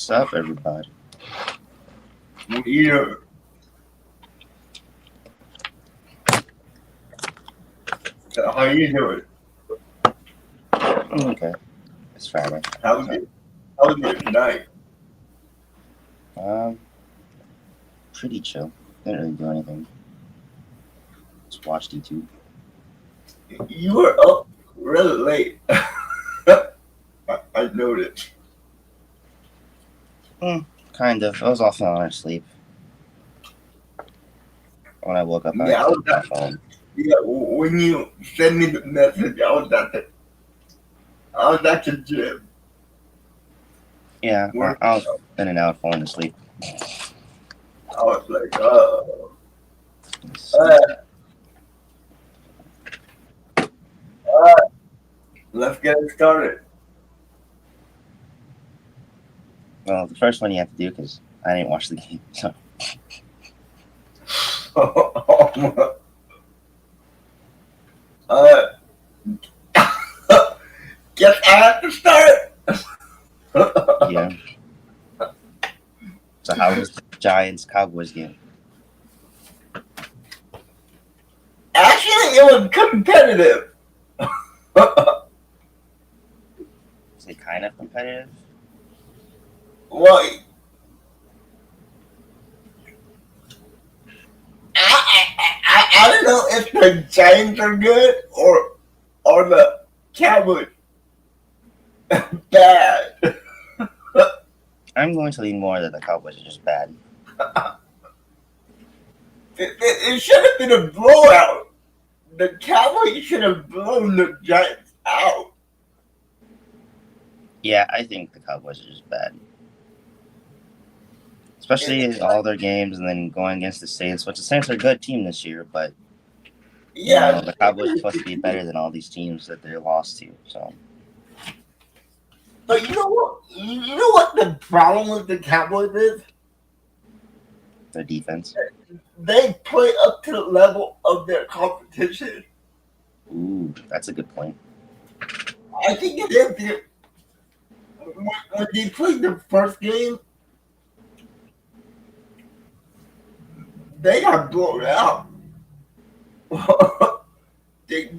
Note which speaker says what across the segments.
Speaker 1: What's up, everybody?
Speaker 2: Yeah. How you doing?
Speaker 1: Okay, it's Friday.
Speaker 2: How was it? How was it tonight?
Speaker 1: Um, Pretty chill. Didn't really do anything. Just watched YouTube.
Speaker 2: You were up really late. I noticed.
Speaker 1: Kind of. I was off on sleep. When I woke up, I
Speaker 2: Yeah, I was
Speaker 1: checked my
Speaker 2: at,
Speaker 1: phone.
Speaker 2: yeah. When you sent me the message, I was at the gym.
Speaker 1: Yeah,
Speaker 2: Working
Speaker 1: I was
Speaker 2: out.
Speaker 1: in and out falling asleep.
Speaker 2: I was like, uh, let's get it started.
Speaker 1: Well, the first one you have to do because I didn't watch the game. So
Speaker 2: uh, guess I have to start.
Speaker 1: yeah. So how was the Giants Cowboys game?
Speaker 2: Actually, it was competitive.
Speaker 1: Is it kind of competitive?
Speaker 2: Well, I don't know if the Giants are good or the Cowboys bad.
Speaker 1: I'm going to lean more that the Cowboys are just bad.
Speaker 2: It should have been a blowout. The Cowboys should have blown the Giants out.
Speaker 1: Yeah, I think the Cowboys are just bad. Especially in all their games and then going against the Saints, which the Saints are a good team this year, but
Speaker 2: Yeah,
Speaker 1: the Cowboys are supposed to be better than all these teams that they're lost to. So
Speaker 2: but you know what? You know what the problem with the Cowboys is?
Speaker 1: their defense.
Speaker 2: They play up to the level of their competition.
Speaker 1: Ooh, that's a good point.
Speaker 2: I think it is. When they played the first game, they got blown out. they,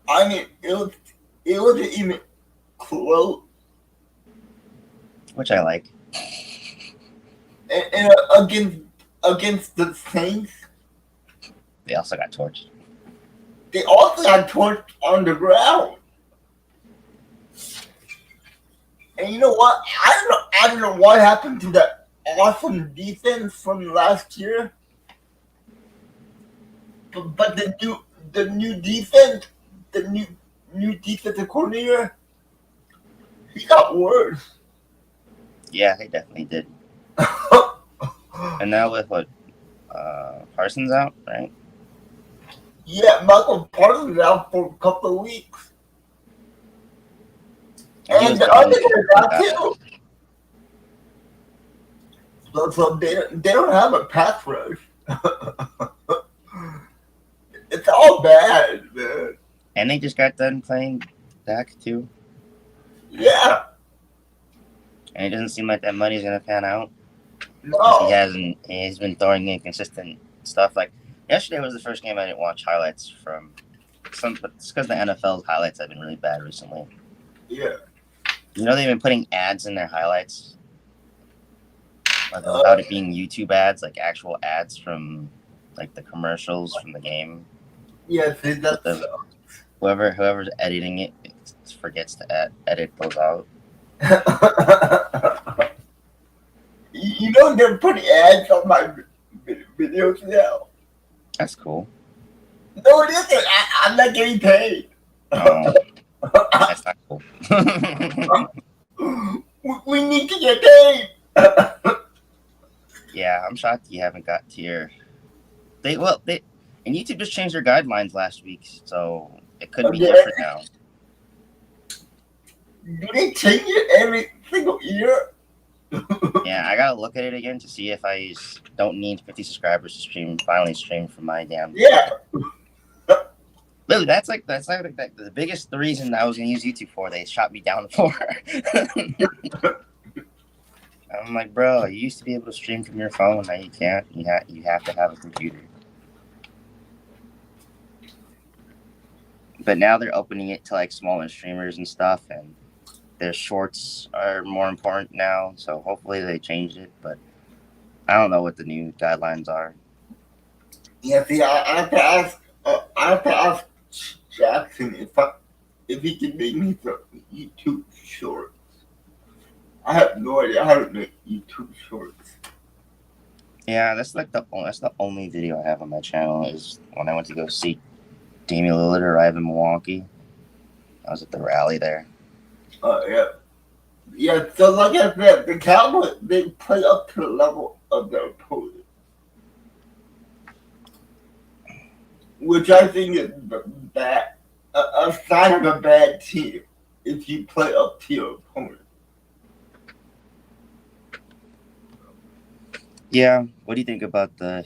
Speaker 2: I mean, it wasn't even close.
Speaker 1: Which I like.
Speaker 2: And against the Saints,
Speaker 1: They also got torched.
Speaker 2: they also got torched on the ground. And you know what? I don't know what happened to that awesome defense from last year. But the new defense, the new defensive coordinator, he got worse.
Speaker 1: Yeah, they definitely did. And now with what Parsons out, right?
Speaker 2: Yeah, Michael Parsons out for a couple of weeks. And the other guys out too. So they don't have a pass rush. It's all bad, man.
Speaker 1: And they just got done playing Dak too.
Speaker 2: Yeah.
Speaker 1: And it doesn't seem like that money's gonna pan out.
Speaker 2: No.
Speaker 1: He's been throwing inconsistent stuff. Like yesterday was the first game I didn't watch highlights from. But it's because the NFL's highlights have been really bad recently.
Speaker 2: Yeah.
Speaker 1: You know they've been putting ads in their highlights, like without it being YouTube ads, like actual ads from like the commercials from the game.
Speaker 2: Yeah, see, that's
Speaker 1: whoever's editing it forgets to edit those out.
Speaker 2: You know they're putting ads on my videos now.
Speaker 1: That's cool.
Speaker 2: No, it isn't. I'm not getting paid.
Speaker 1: Oh, that's not cool.
Speaker 2: We need to get paid.
Speaker 1: Yeah, I'm shocked you haven't got to your. And YouTube just changed their guidelines last week, so it could be different now.
Speaker 2: Do they change it every single year?
Speaker 1: Yeah, I gotta look at it again to see if I don't need 50 subscribers to finally stream from my damn.
Speaker 2: Yeah.
Speaker 1: Literally, that's like the biggest reason I was gonna use YouTube for. They shot me down for. I'm like, bro, you used to be able to stream from your phone. Now you can't. You have to have a computer. But now they're opening it to like smaller streamers and stuff, and their shorts are more important now. So hopefully they change it. But I don't know what the new guidelines are.
Speaker 2: Yeah, see, I have to ask. I have to ask Jackson if he can make me some YouTube shorts. I have no idea how to make YouTube shorts.
Speaker 1: Yeah, that's the only video I have on my channel is when I went to go see Damian Lillard arrive in Milwaukee. I was at the rally there.
Speaker 2: Yeah. Yeah, so like I said, the Cowboys, they play up to the level of their opponent. Which I think is bad, a sign of a bad team if you play up to your opponent.
Speaker 1: Yeah, what do you think about the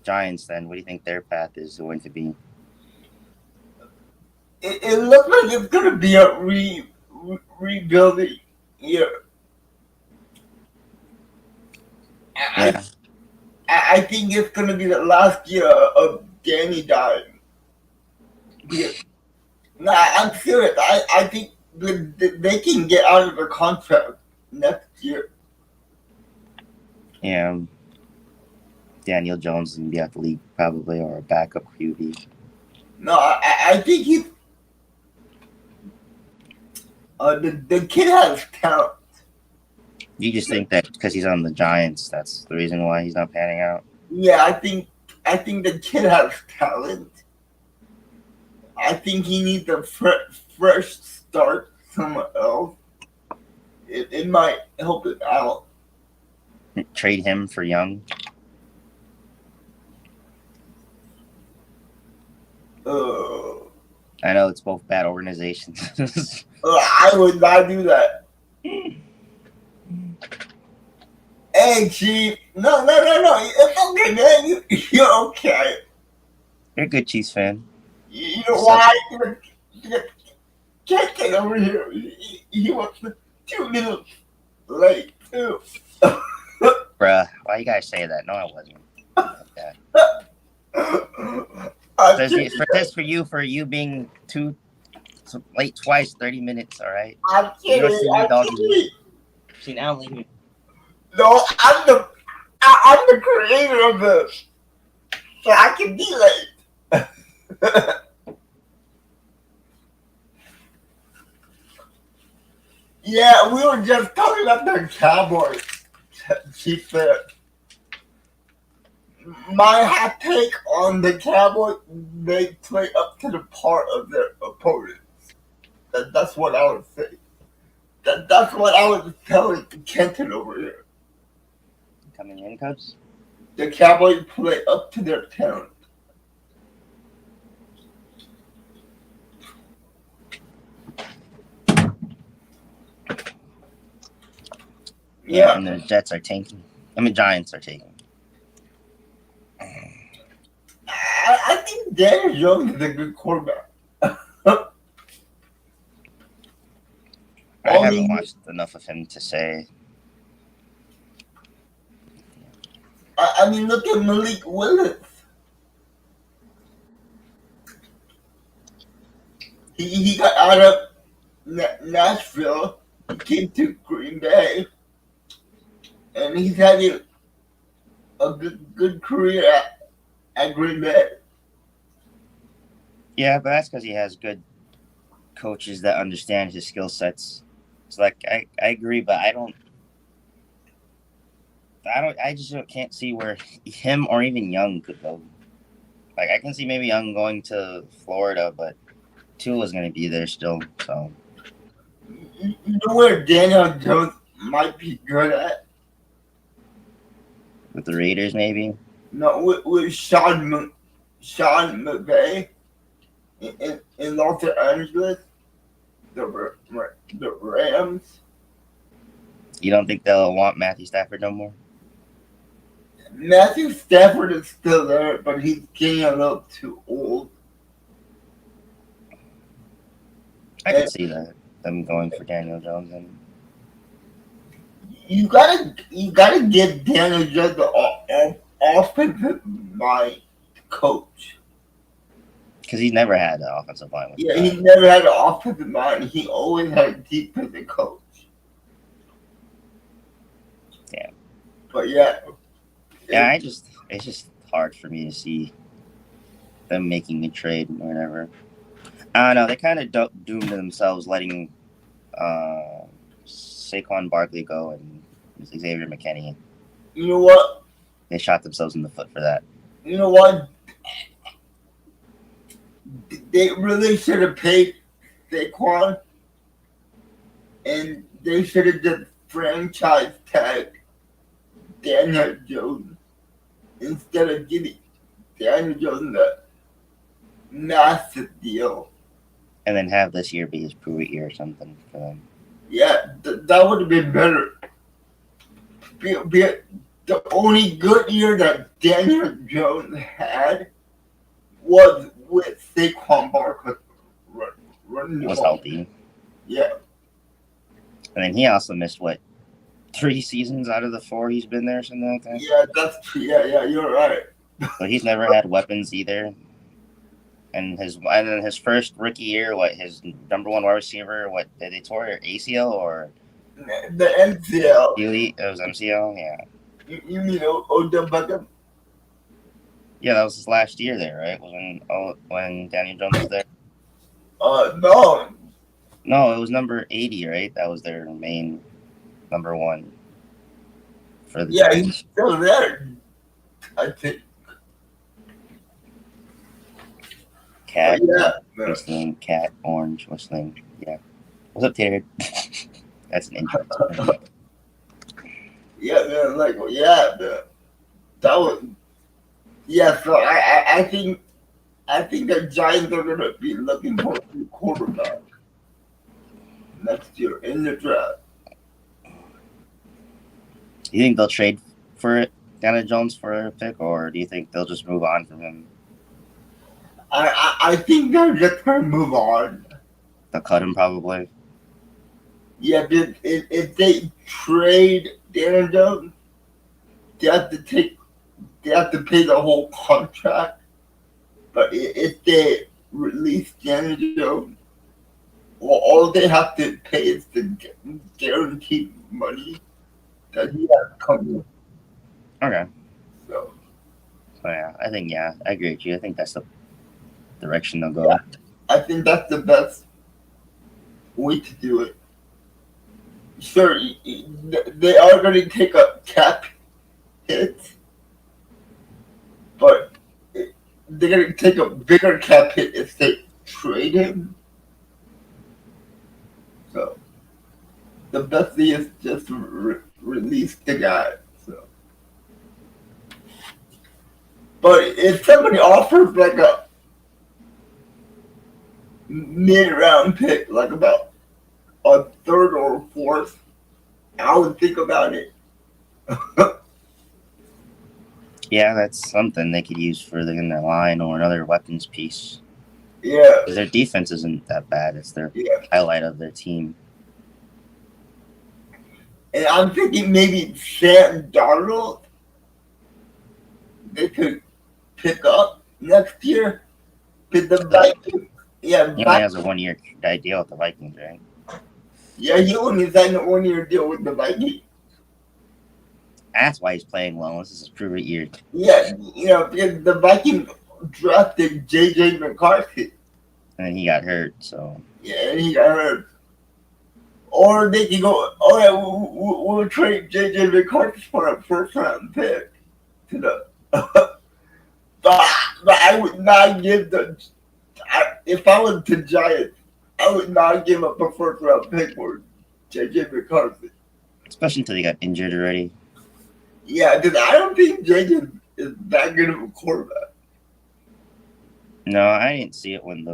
Speaker 1: Giants then? What do you think their path is going to be?
Speaker 2: It looks like it's going to be a rebuilding year.
Speaker 1: Yeah.
Speaker 2: I think it's going to be the last year of Danny dying. Yeah. Nah, I'm serious. I think they can get out of the contract next year.
Speaker 1: Yeah. Daniel Jones is going to be out the league probably, or a backup QB.
Speaker 2: No, I think he's. The kid has talent.
Speaker 1: You just think that because he's on the Giants, that's the reason why he's not panning out?
Speaker 2: Yeah, I think the kid has talent. I think he needs a fresh start somewhere else. It might help it out.
Speaker 1: Trade him for Young? I know it's both bad organizations.
Speaker 2: I would not do that. Hey, Chief. No. It's okay, man. You're okay.
Speaker 1: You're a good Chiefs fan.
Speaker 2: You know why? Can't get over here. He was 2 minutes late, too.
Speaker 1: Bruh, why you guys say that? No, I wasn't. For you being late twice, 30 minutes, all right?
Speaker 2: I'm kidding.
Speaker 1: See, now I'm leaving.
Speaker 2: No, I'm the creator of this, so I can be late. Yeah, we were just talking about the Cowboys. She said, my hot take on the Cowboys, they play up to the part of their opponents. That's what I would say. That's what I was telling Kenton over here.
Speaker 1: Coming in, Cubs?
Speaker 2: The Cowboys play up to their talent.
Speaker 1: Yeah, and the Jets are tanking. Giants are taking.
Speaker 2: I think Daniel Jones is a good quarterback.
Speaker 1: I haven't watched enough of him to say.
Speaker 2: I mean, look at Malik Willis. He got out of Nashville. He came to Green Bay. And he's having a good career at Green Bay.
Speaker 1: Yeah, but that's because he has good coaches that understand his skill sets. It's like I agree, but I just can't see where him or even Young could go. Like I can see maybe Young going to Florida, but Tua's going to be there still. So
Speaker 2: you know where Daniel Jones might be good at?
Speaker 1: With the Raiders, maybe?
Speaker 2: No, with Sean McVay in Los Angeles, the Rams.
Speaker 1: You don't think they'll want Matthew Stafford no more?
Speaker 2: Matthew Stafford is still there, but he's getting a little too old.
Speaker 1: I can see that, them going for Daniel Jones.
Speaker 2: you gotta give Daniel Jones the offensive mind coach.
Speaker 1: Because he's never had an offensive line with the
Speaker 2: Yeah,
Speaker 1: guy.
Speaker 2: he never had an offensive mind. He always had a defensive coach.
Speaker 1: Yeah.
Speaker 2: But yeah,
Speaker 1: Yeah, it's just hard for me to see them making a trade or whatever. I don't know. They kind of doomed themselves letting Saquon Barkley go and Xavier McKinney.
Speaker 2: you know what?
Speaker 1: They shot themselves in the foot for that.
Speaker 2: You know what? They really should have paid Saquon, and they should have just franchise tag Daniel Jones instead of giving Daniel Jones a massive deal.
Speaker 1: And then have this year be his prove it year or something for them.
Speaker 2: Yeah, that would have been better. The only good year that Daniel Jones had was with Saquon Barkley running the
Speaker 1: Was
Speaker 2: ball.
Speaker 1: healthy.
Speaker 2: Yeah,
Speaker 1: And then he also missed, what, 3 seasons out of the 4 he's been there or something like that?
Speaker 2: yeah, that's true. Yeah, you're right.
Speaker 1: But he's never had weapons either. And then his first rookie year, his number 1 wide receiver, did they tore ACL or
Speaker 2: The MCL.
Speaker 1: It was MCL? Yeah.
Speaker 2: You mean Odell Beckham?
Speaker 1: Yeah, that was his last year there, right? Was when Daniel Jones was there?
Speaker 2: No.
Speaker 1: No, it was number 80, right? That was their main number 1 for the
Speaker 2: Yeah,
Speaker 1: Giants.
Speaker 2: he's still there. I think.
Speaker 1: Cat.
Speaker 2: Yeah.
Speaker 1: What's his name? Cat Orange. What's his name? Yeah. What's up, Tater? That's an intro.
Speaker 2: Yeah, man. Like, yeah, man. That was. Yeah, so I think the Giants are gonna be looking for a new quarterback next year in the draft.
Speaker 1: You think they'll trade for it, Daniel Jones, for a pick, or do you think they'll just move on from him?
Speaker 2: I think they're just gonna move on.
Speaker 1: They'll cut him probably.
Speaker 2: Yeah, but if they trade Daniel Jones, they have to pay the whole contract. But if they release Daniel Jones, well, all they have to pay is the guaranteed money that he has coming.
Speaker 1: Okay.
Speaker 2: So
Speaker 1: Yeah, I agree with you. I think that's the direction they'll go.
Speaker 2: yeah, I think that's the best way to do it. Sure, they are going to take a cap hit, but they're going to take a bigger cap hit if they trade him. So the best thing is just release the guy. So, but if somebody offers like a mid-round pick, like about a third or fourth, I would think about it.
Speaker 1: Yeah, that's something they could use for in their line or another weapons piece.
Speaker 2: Yeah.
Speaker 1: 'Cause their defense isn't that bad. It's their highlight of their team.
Speaker 2: And I'm thinking maybe Sam Darnold they could pick up next year. Because the Vikings,
Speaker 1: He only has a 1-year deal with the Vikings, right?
Speaker 2: Yeah, he only signed a 1-year deal with the Vikings.
Speaker 1: That's why he's playing well. This is his prove it year.
Speaker 2: Yeah, because the Vikings drafted J.J. McCarthy.
Speaker 1: And then he got hurt, so.
Speaker 2: Yeah, and he got hurt. Or they can go, oh yeah, we'll trade J.J. McCarthy for a first-round pick to the. but I would not give if I was the Giants, I would not give up a first-round pick for J.J. McCarthy.
Speaker 1: Especially until he got injured already.
Speaker 2: Yeah, because I don't think J.J. is that good of a quarterback.
Speaker 1: No, I didn't see it when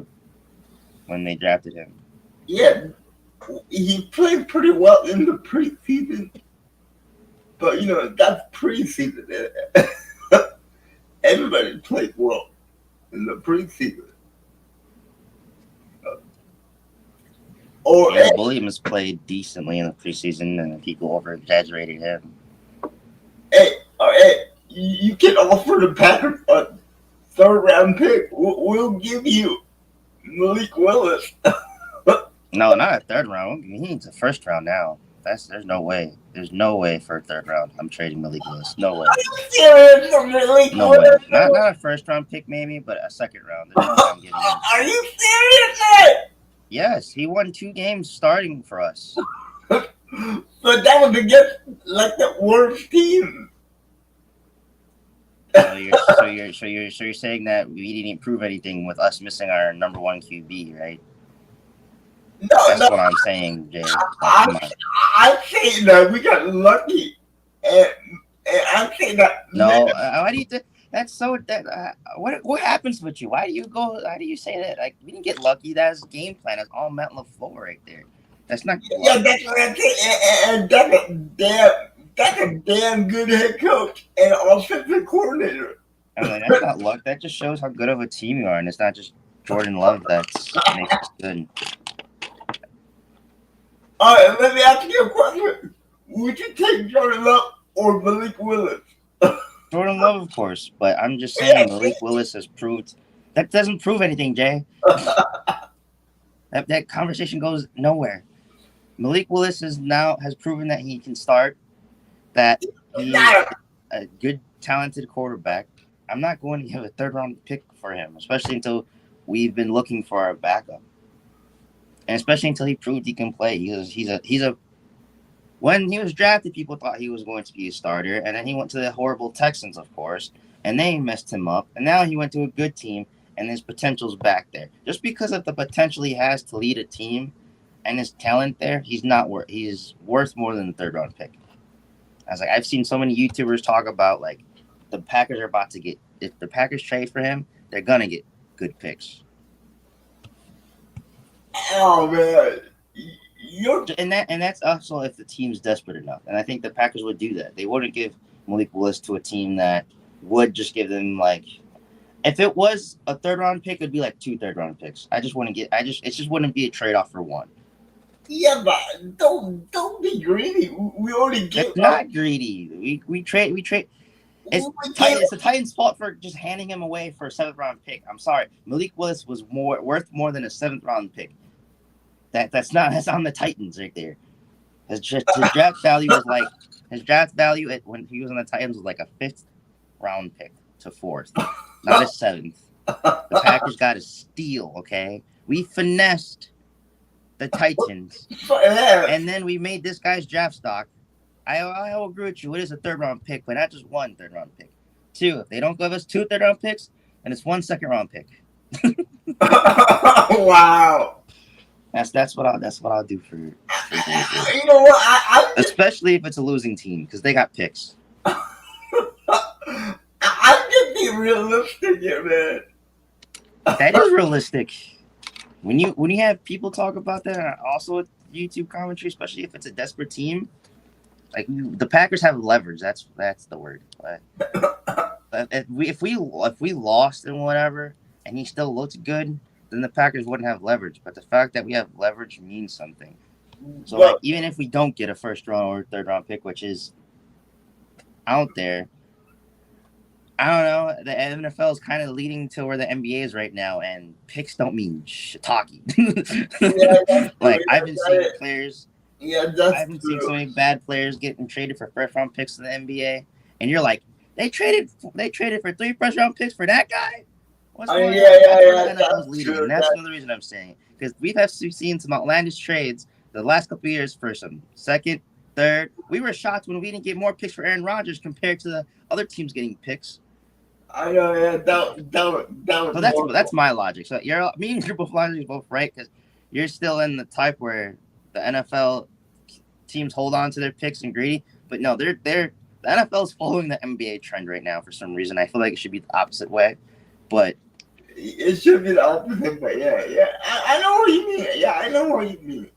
Speaker 1: they drafted him.
Speaker 2: Yeah, he played pretty well in the preseason. But, that's preseason. Everybody played well in the preseason. Or
Speaker 1: Caleb Williams played decently in the preseason, and people over exaggerated him.
Speaker 2: hey, you can offer the Packers a third round pick. We'll give you Malik Willis.
Speaker 1: No, not a third round. He needs a first round now. There's no way. There's no way for a third round. I'm trading Malik Willis. No way.
Speaker 2: Serious, Malik
Speaker 1: No way.
Speaker 2: Willis?
Speaker 1: Not a first round pick maybe, but a second round. There's no way I'm giving him.
Speaker 2: Are you serious, man?
Speaker 1: Yes, he won 2 games starting for us.
Speaker 2: But that was against like the worst team.
Speaker 1: So you're saying that we didn't improve anything with us missing our number 1 QB, right? That's what I'm saying, Jay. Like, come on.
Speaker 2: I'm saying that we got lucky, and I'm saying that.
Speaker 1: No, why do you think that's so? What happens with you? Why do you say that? Like, we didn't get lucky. That's game plan. That's all Matt LaFleur right there. That's not.
Speaker 2: Yeah, that's what I'm saying. And that's a damn good head coach and offensive coordinator.
Speaker 1: I mean, that's not luck. That just shows how good of a team you are, and it's not just Jordan Love that makes us good.
Speaker 2: All right, let me ask you a question. Would you take Jordan Love or Malik Willis?
Speaker 1: Jordan Love, of course, but I'm just saying Malik Willis has proved that doesn't prove anything, Jay. That conversation goes nowhere. Malik Willis has proven that he can start, that he's a good, talented quarterback. I'm not going to give a third round pick for him, especially until we've been looking for a backup. And especially until he proved he can play. When he was drafted, people thought he was going to be a starter, and then he went to the horrible Texans, of course, and they messed him up. And now he went to a good team, and his potential's back there. Just because of the potential he has to lead a team and his talent there, he's worth more than the third round pick. I've seen so many YouTubers talk about like the Packers are about to get, if the Packers trade for him, they're gonna get good picks.
Speaker 2: Oh man.
Speaker 1: And that's also if the team's desperate enough. And I think the Packers would do that. They wouldn't give Malik Willis to a team that would just give them like, if it was a third round pick, it'd be like 2 third round picks. It just wouldn't be a trade off for 1.
Speaker 2: Yeah, but don't be greedy. We already get.
Speaker 1: It's not greedy. We trade. It's the Titans' fault for just handing him away for a 7th round pick. I'm sorry. Malik Willis was worth more than a 7th round pick. That's on the Titans right there. His draft value was like when he was on the Titans was like a 5th round pick to 4th, not a 7th. The Packers got a steal. Okay, we finessed the Titans, and then we made this guy's draft stock. I will agree with you. It is a 3rd round pick, but not just 1 3rd round pick. 2. If they don't give us 2 3rd round picks, then it's 1 2nd round pick.
Speaker 2: Wow.
Speaker 1: That's what I'll do for
Speaker 2: you know what? I
Speaker 1: especially if it's a losing team because they got picks.
Speaker 2: I'm just being realistic here, man.
Speaker 1: That is realistic. When you have people talk about that, also with YouTube commentary, especially if it's a desperate team, like the Packers have leverage. That's the word. If we lost and whatever, and he still looks good, then the Packers wouldn't have leverage. But the fact that we have leverage means something. So like, even if we don't get a 1st round or 3rd round pick, which is out there, I don't know. The NFL is kind of leading to where the NBA is right now, and picks don't mean shiitake. Like I've been seeing players.
Speaker 2: Yeah,
Speaker 1: I've been seeing so many bad players getting traded for 1st round picks in the NBA, and you're like, they traded for 3 1st round picks for that guy. What's going on? NFL's leading, and that's another reason I'm saying, because we've seen some outlandish trades the last couple of years for some 2nd, 3rd. We were shocked when we didn't get more picks for Aaron Rodgers compared to the other teams getting picks.
Speaker 2: I know, yeah, that
Speaker 1: so that's my logic. So me and your logic are both right, because you're still in the type where the NFL teams hold on to their picks and greedy, but no, the NFL is following the NBA trend right now for some reason. I feel like it should be the opposite way, but
Speaker 2: it should be the opposite. But yeah, I know what you mean. Yeah, I know what you mean.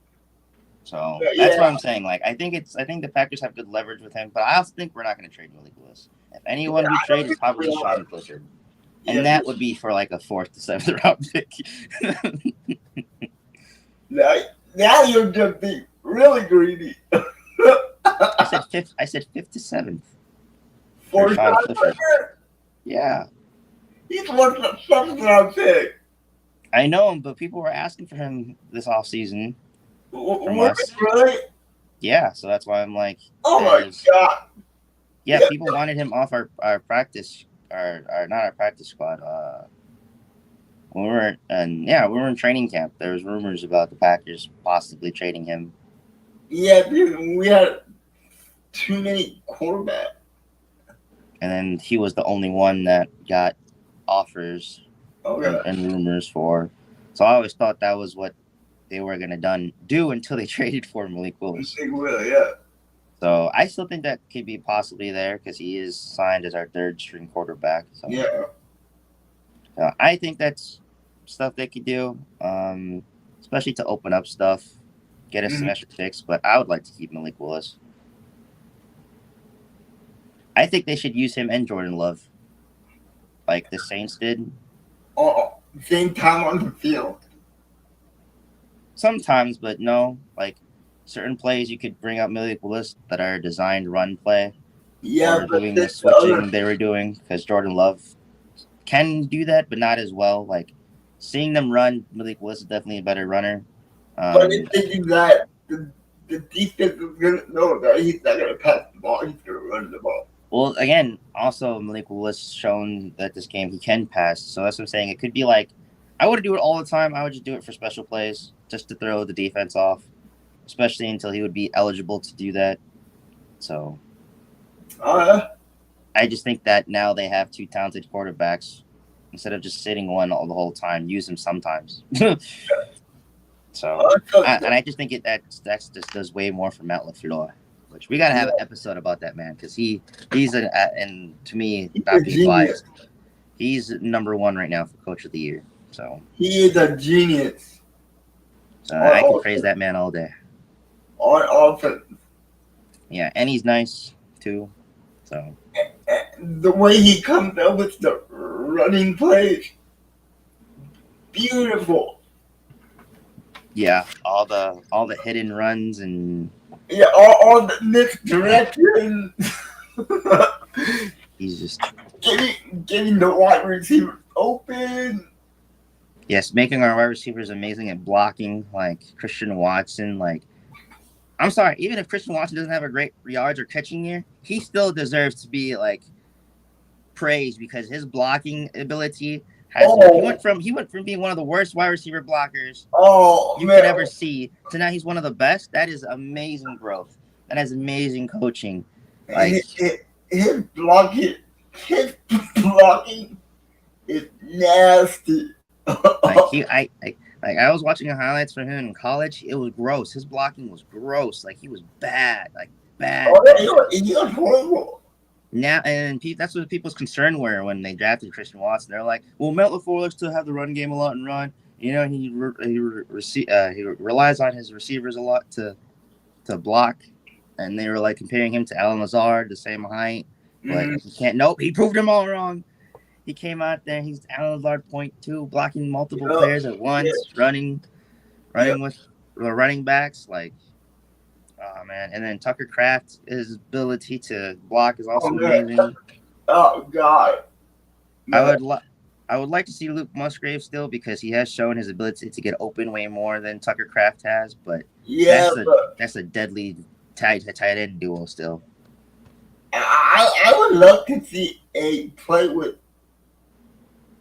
Speaker 1: So that's what I'm saying. Like, I think the Packers have good leverage with him, but I also think we're not going to trade Malik Willis. If anyone we trade, it's probably Sean Clifford, and that would be for like a 4th to 7th round pick.
Speaker 2: Now you're just being really greedy.
Speaker 1: I said fifth to seventh
Speaker 2: For
Speaker 1: for Sean
Speaker 2: Sean
Speaker 1: Clifford.
Speaker 2: Clifford,
Speaker 1: Yeah,
Speaker 2: he's worth the seventh round pick.
Speaker 1: I know him, but people were asking for him this offseason from
Speaker 2: Were
Speaker 1: us.
Speaker 2: they really?
Speaker 1: Yeah, so that's why I'm like,
Speaker 2: Oh my god.
Speaker 1: yeah,
Speaker 2: Yeah.
Speaker 1: people wanted him off our practice, our not our practice squad. When we were we were in training camp. There was rumors about the Packers possibly trading him,
Speaker 2: Yeah, dude, we had too many quarterbacks.
Speaker 1: and then he was the only one that got offers
Speaker 2: Okay.
Speaker 1: and rumors for. So I always thought that was what they were gonna do until they traded for Malik Willis.
Speaker 2: Big Will, yeah.
Speaker 1: So I still think that could be possibly there because he is signed as our third string quarterback. So
Speaker 2: Yeah.
Speaker 1: I think that's stuff they could do, especially to open up stuff, get us some extra picks. But I would like to keep Malik Willis. I think they should use him and Jordan Love, like the Saints did.
Speaker 2: Oh, same time on the field.
Speaker 1: Sometimes, but no, like certain plays you could bring up Malik Willis that are designed run play.
Speaker 2: Yeah,
Speaker 1: or
Speaker 2: but
Speaker 1: doing the
Speaker 2: the
Speaker 1: switching
Speaker 2: other,
Speaker 1: they were doing because Jordan Love can do that, but not as well. Like seeing them run, Malik Willis is definitely a better runner.
Speaker 2: but it's thinking that the defense is gonna know that he's not gonna pass the ball, he's gonna run the ball.
Speaker 1: Well, again, also Malik Willis shown that this game he can pass, so that's what I'm saying. It could be like I wouldn't do it all the time. I would just do it for special plays, just to throw the defense off, especially until he would be eligible to do that. So I just think that now they have two talented quarterbacks. Instead of just sitting one all the whole time, use him sometimes. So, and I just think that's just does way more for Matt LaFleur. Which we gotta have an episode about that man because he's and to me not being biased, he's number one right now for Coach of the Year. So
Speaker 2: he is a genius.
Speaker 1: So I can praise that man all day.
Speaker 2: On offense.
Speaker 1: Yeah, and he's nice too. So
Speaker 2: the way he comes up with the running plays, beautiful.
Speaker 1: Yeah, all the hidden runs and
Speaker 2: yeah, all the misdirection.
Speaker 1: He's just
Speaker 2: getting the wide receiver open.
Speaker 1: Yes, making our wide receivers amazing at blocking, like Christian Watson. Like, I'm sorry, even if Christian Watson doesn't have a great yards or catching year, he still deserves to be like praised because his blocking ability has. He went from being one of the worst wide receiver blockers you could ever see to now he's one of the best. That is amazing growth. That is amazing coaching. Like
Speaker 2: his blocking is nasty.
Speaker 1: I was watching the highlights from him in college. It was gross. His blocking was gross. Like he was bad. Like bad.
Speaker 2: Oh, he was horrible.
Speaker 1: Now and that's what people's concern were when they drafted Christian Watson. They're like, "Well, Matt LaFleur likes to have the run game a lot and run. You know, he relies on his receivers a lot to block." And they were like comparing him to Allen Lazard, the same height, but he can't. Nope, he proved them all wrong. He came out there. He's Allen Lazard 0.2, blocking multiple players at once, running with the running backs. Like, oh man! And then Tucker Kraft, his ability to block is also amazing.
Speaker 2: Oh God!
Speaker 1: I would like to see Luke Musgrave still because he has shown his ability to get open way more than Tucker Kraft has. But that's a deadly tight end duo still.
Speaker 2: I would love to see a play with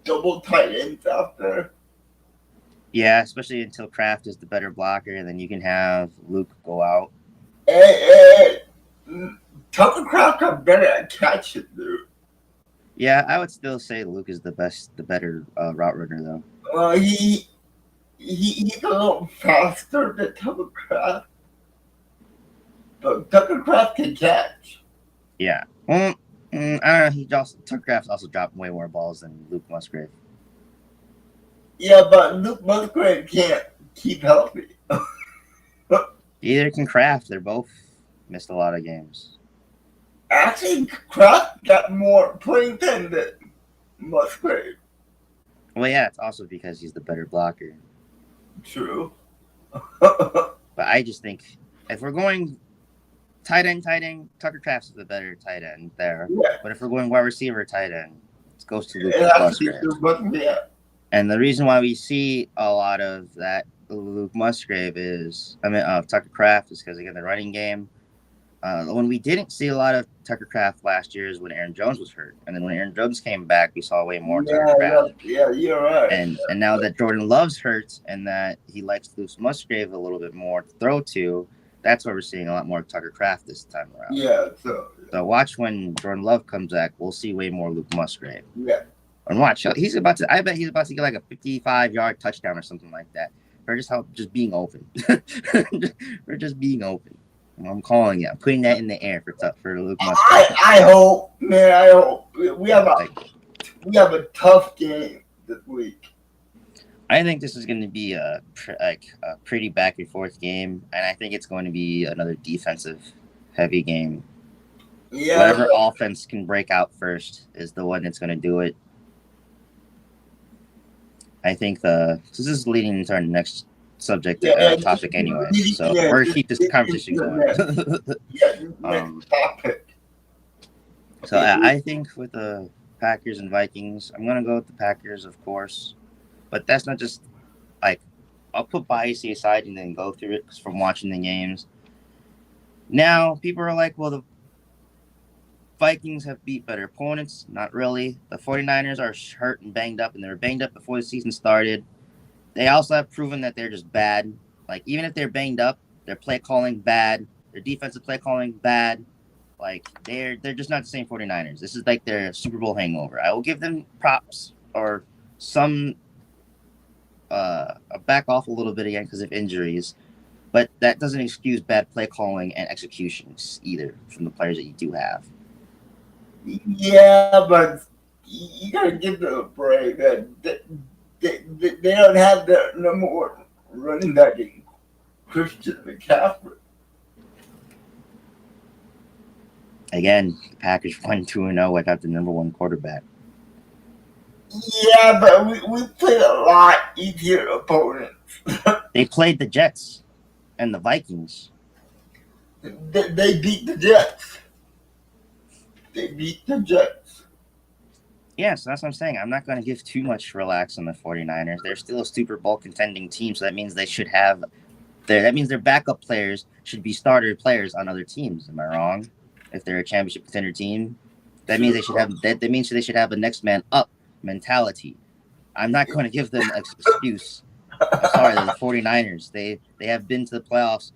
Speaker 2: double tight ends out there.
Speaker 1: Yeah, especially until Kraft is the better blocker, and then you can have Luke go out.
Speaker 2: Hey, Tucker Kraft got better at catching, dude.
Speaker 1: Yeah, I would still say Luke is the better route runner, though.
Speaker 2: He's a little faster than Tucker Kraft, but Tucker Kraft can catch.
Speaker 1: Yeah. Well, I don't know. Tucker Kraft's also dropped way more balls than Luke Musgrave.
Speaker 2: Yeah, but Luke Musgrave can't keep healthy.
Speaker 1: Either can Kraft. They're both missed a lot of games.
Speaker 2: Actually, Kraft got more playing time than Musgrave.
Speaker 1: Well, yeah, it's also because he's the better blocker.
Speaker 2: True.
Speaker 1: But I just think if we're going tight end, Tucker Kraft's the better tight end there.
Speaker 2: Yeah.
Speaker 1: But if we're going wide receiver, tight end, it goes to Luke
Speaker 2: It has to be
Speaker 1: Musgrave.
Speaker 2: yeah.
Speaker 1: And the reason why we see a lot of that Luke Musgrave Tucker Kraft is because, again, the running game. When we didn't see a lot of Tucker Kraft last year is when Aaron Jones was hurt. And then when Aaron Jones came back, we saw way more Tucker Kraft.
Speaker 2: Yeah, you're right.
Speaker 1: And now that Jordan Love's hurt and that he likes Luke Musgrave a little bit more to throw to, that's why we're seeing a lot more Tucker Kraft this time around.
Speaker 2: Yeah,
Speaker 1: so watch when Jordan Love comes back, we'll see way more Luke Musgrave.
Speaker 2: Yeah.
Speaker 1: And watch, I bet he's about to get like a 55-yard touchdown or something like that. For just being open. For just being open. I'm calling it. I'm putting that in the air for Luke Musgrave.
Speaker 2: I hope, man. I hope we have a tough game this week.
Speaker 1: I think this is going to be a pretty back and forth game, and I think it's going to be another defensive heavy game.
Speaker 2: Yeah.
Speaker 1: Whatever offense can break out first is the one that's going to do it. I think this is leading into our next topic anyway. So we're gonna keep this conversation going.
Speaker 2: Next topic.
Speaker 1: So I think with the Packers and Vikings, I'm gonna go with the Packers, of course, but that's not just like I'll put bias aside and then go through it from watching the games. Now people are like, well, the Vikings have beat better opponents. Not really. The 49ers are hurt and banged up, and they were banged up before the season started. They also have proven that they're just bad. Like, even if they're banged up, their play calling bad, their defensive play calling bad. Like, they're just not the same 49ers. This is like their Super Bowl hangover. I will give them props or some back off a little bit again because of injuries. But that doesn't excuse bad play calling and executions either from the players that you do have.
Speaker 2: Yeah, but you gotta give them a break. They don't have the number one running back in Christian McCaffrey.
Speaker 1: Again, the Packers won 2-0 without the number one quarterback.
Speaker 2: Yeah, but we played a lot easier opponents.
Speaker 1: They played the Jets and the Vikings.
Speaker 2: They beat the Jets.
Speaker 1: Yeah, so that's what I'm saying. I'm not going to give too much relax on the 49ers. They're still a Super Bowl contending team, so that means they should have their backup players should be starter players on other teams. Am I wrong? If they're a championship contender team, that means they should have a next man up mentality. I'm not going to give them an excuse. I'm sorry, they're the 49ers. They have been to the playoffs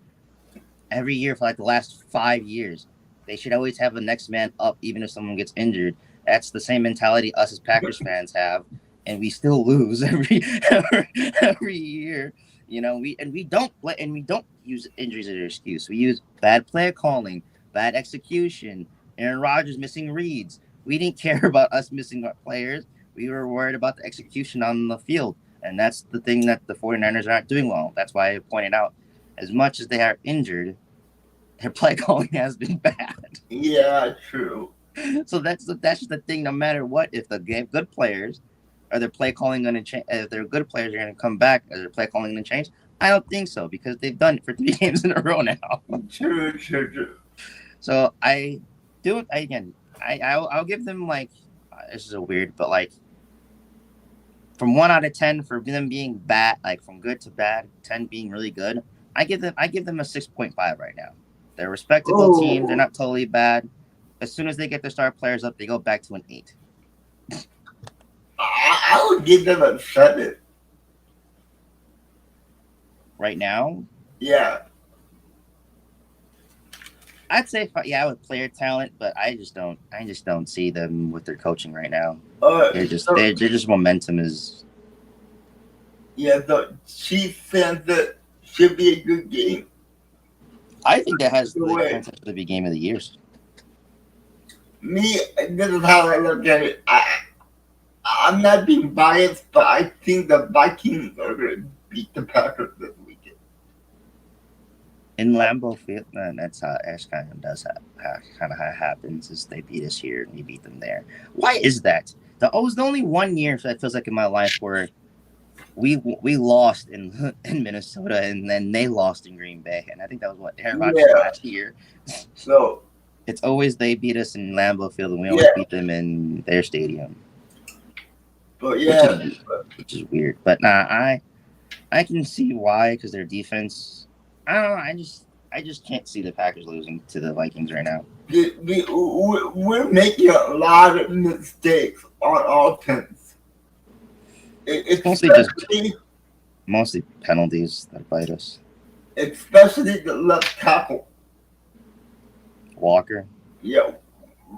Speaker 1: every year for like the last 5 years. They should always have a next man up, even if someone gets injured. That's the same mentality us as Packers fans have, and we still lose every year. You know, we don't use injuries as an excuse. We use bad play calling, bad execution, Aaron Rodgers missing reads. We didn't care about us missing our players. We were worried about the execution on the field, and that's the thing that the 49ers aren't doing well. That's why I pointed out, as much as they are injured, their play calling has been bad.
Speaker 2: Yeah, true.
Speaker 1: So that's just the thing. No matter what, if they have good players, are their play calling going to change? If they're good players, are going to come back. Is their play calling going to change? I don't think so because they've done it for 3 games in a row now.
Speaker 2: True.
Speaker 1: So I'll give them like this is a weird, but like from 1 out of 10 for them being bad, like from good to bad, 10 being really good. I give them a 6.5 right now. They're a respectable team. They're not totally bad. As soon as they get their star players up, they go back to an 8.
Speaker 2: I would give them a 7.
Speaker 1: Right now?
Speaker 2: Yeah.
Speaker 1: I'd say, with player talent, but I just don't see them with their coaching right now. They're just momentum is.
Speaker 2: Yeah, the Chiefs fans that should be a good game.
Speaker 1: I think that has the potential to be game of the year.
Speaker 2: Me, this is how I look at it. I'm not being biased, but I think the Vikings are going to beat the Packers this weekend.
Speaker 1: In Lambeau Field, that's how kind of happens. Is they beat us here and we beat them there. Why is that? It was the only 1 year that feels like in my life where we lost in in Minnesota, and then they lost in Green Bay, and I think that was what Aaron Rodgers
Speaker 2: Yeah.
Speaker 1: last year.
Speaker 2: So
Speaker 1: It's always they beat us in Lambeau Field, and we always beat them in their stadium.
Speaker 2: but yeah,
Speaker 1: which is weird. But nah, I can see why, because their defense. I don't know. I just can't see the Packers losing to the Vikings right now.
Speaker 2: we're making a lot of mistakes on offense. It's
Speaker 1: Mostly penalties that bite us.
Speaker 2: Especially the left tackle.
Speaker 1: Walker.
Speaker 2: Yeah,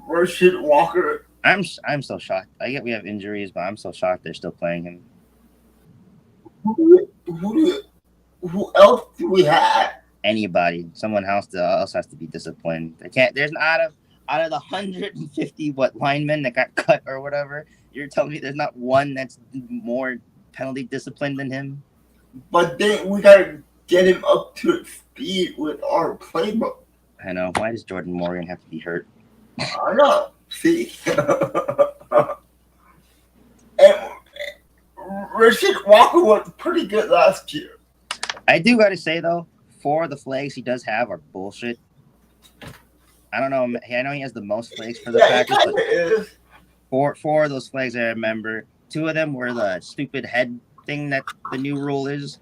Speaker 2: Rashid Walker.
Speaker 1: I'm so shocked. I get we have injuries, but I'm so shocked they're still playing him.
Speaker 2: Who else do we have?
Speaker 1: Anybody, someone else has to be disciplined. They can't. There's out of the 150 linemen that got cut or whatever. You're telling me there's not one that's more penalty disciplined than him?
Speaker 2: But then we gotta get him up to speed with our playbook.
Speaker 1: I know. Why does Jordan Morgan have to be hurt?
Speaker 2: I know. See, and Rashid Walker was pretty good last year.
Speaker 1: I do got to say though, 4 of the flags he does have are bullshit. I don't know. I know he has the most flags for the Packers, but four of those flags I remember. 2 of them were the stupid head thing that the new rule is,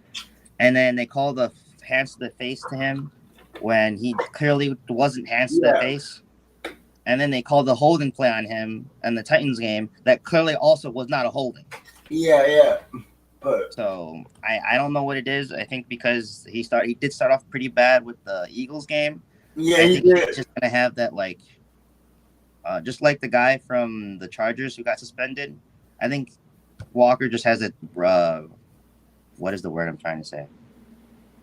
Speaker 1: and then they called the hands to the face to him when he clearly wasn't hands to the face. And then they called the holding play on him in the Titans game that clearly also was not a holding.
Speaker 2: Yeah. But
Speaker 1: so I don't know what it is. I think because he did start off pretty bad with the Eagles game.
Speaker 2: Yeah,
Speaker 1: I think he's just gonna have that just like the guy from the Chargers who got suspended. I think Walker just has a what is the word I'm trying to say?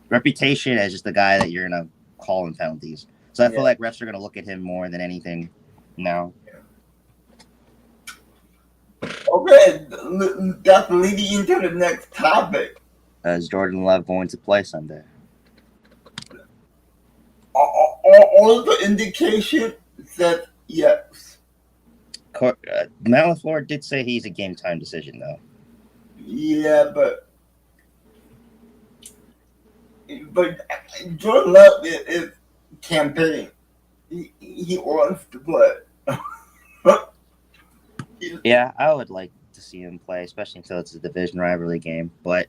Speaker 1: Reputation as just the guy that you're gonna call in penalties. So I feel like refs are gonna look at him more than anything now.
Speaker 2: Okay, that's leading into the next topic.
Speaker 1: Is Jordan Love going to play Sunday?
Speaker 2: All the indication said yes.
Speaker 1: Matt LaFleur did say he's a game time decision, though.
Speaker 2: Yeah, but Jordan Love is campaigning. He wants to play.
Speaker 1: Yeah, I would like to see him play, especially until it's a division rivalry game. But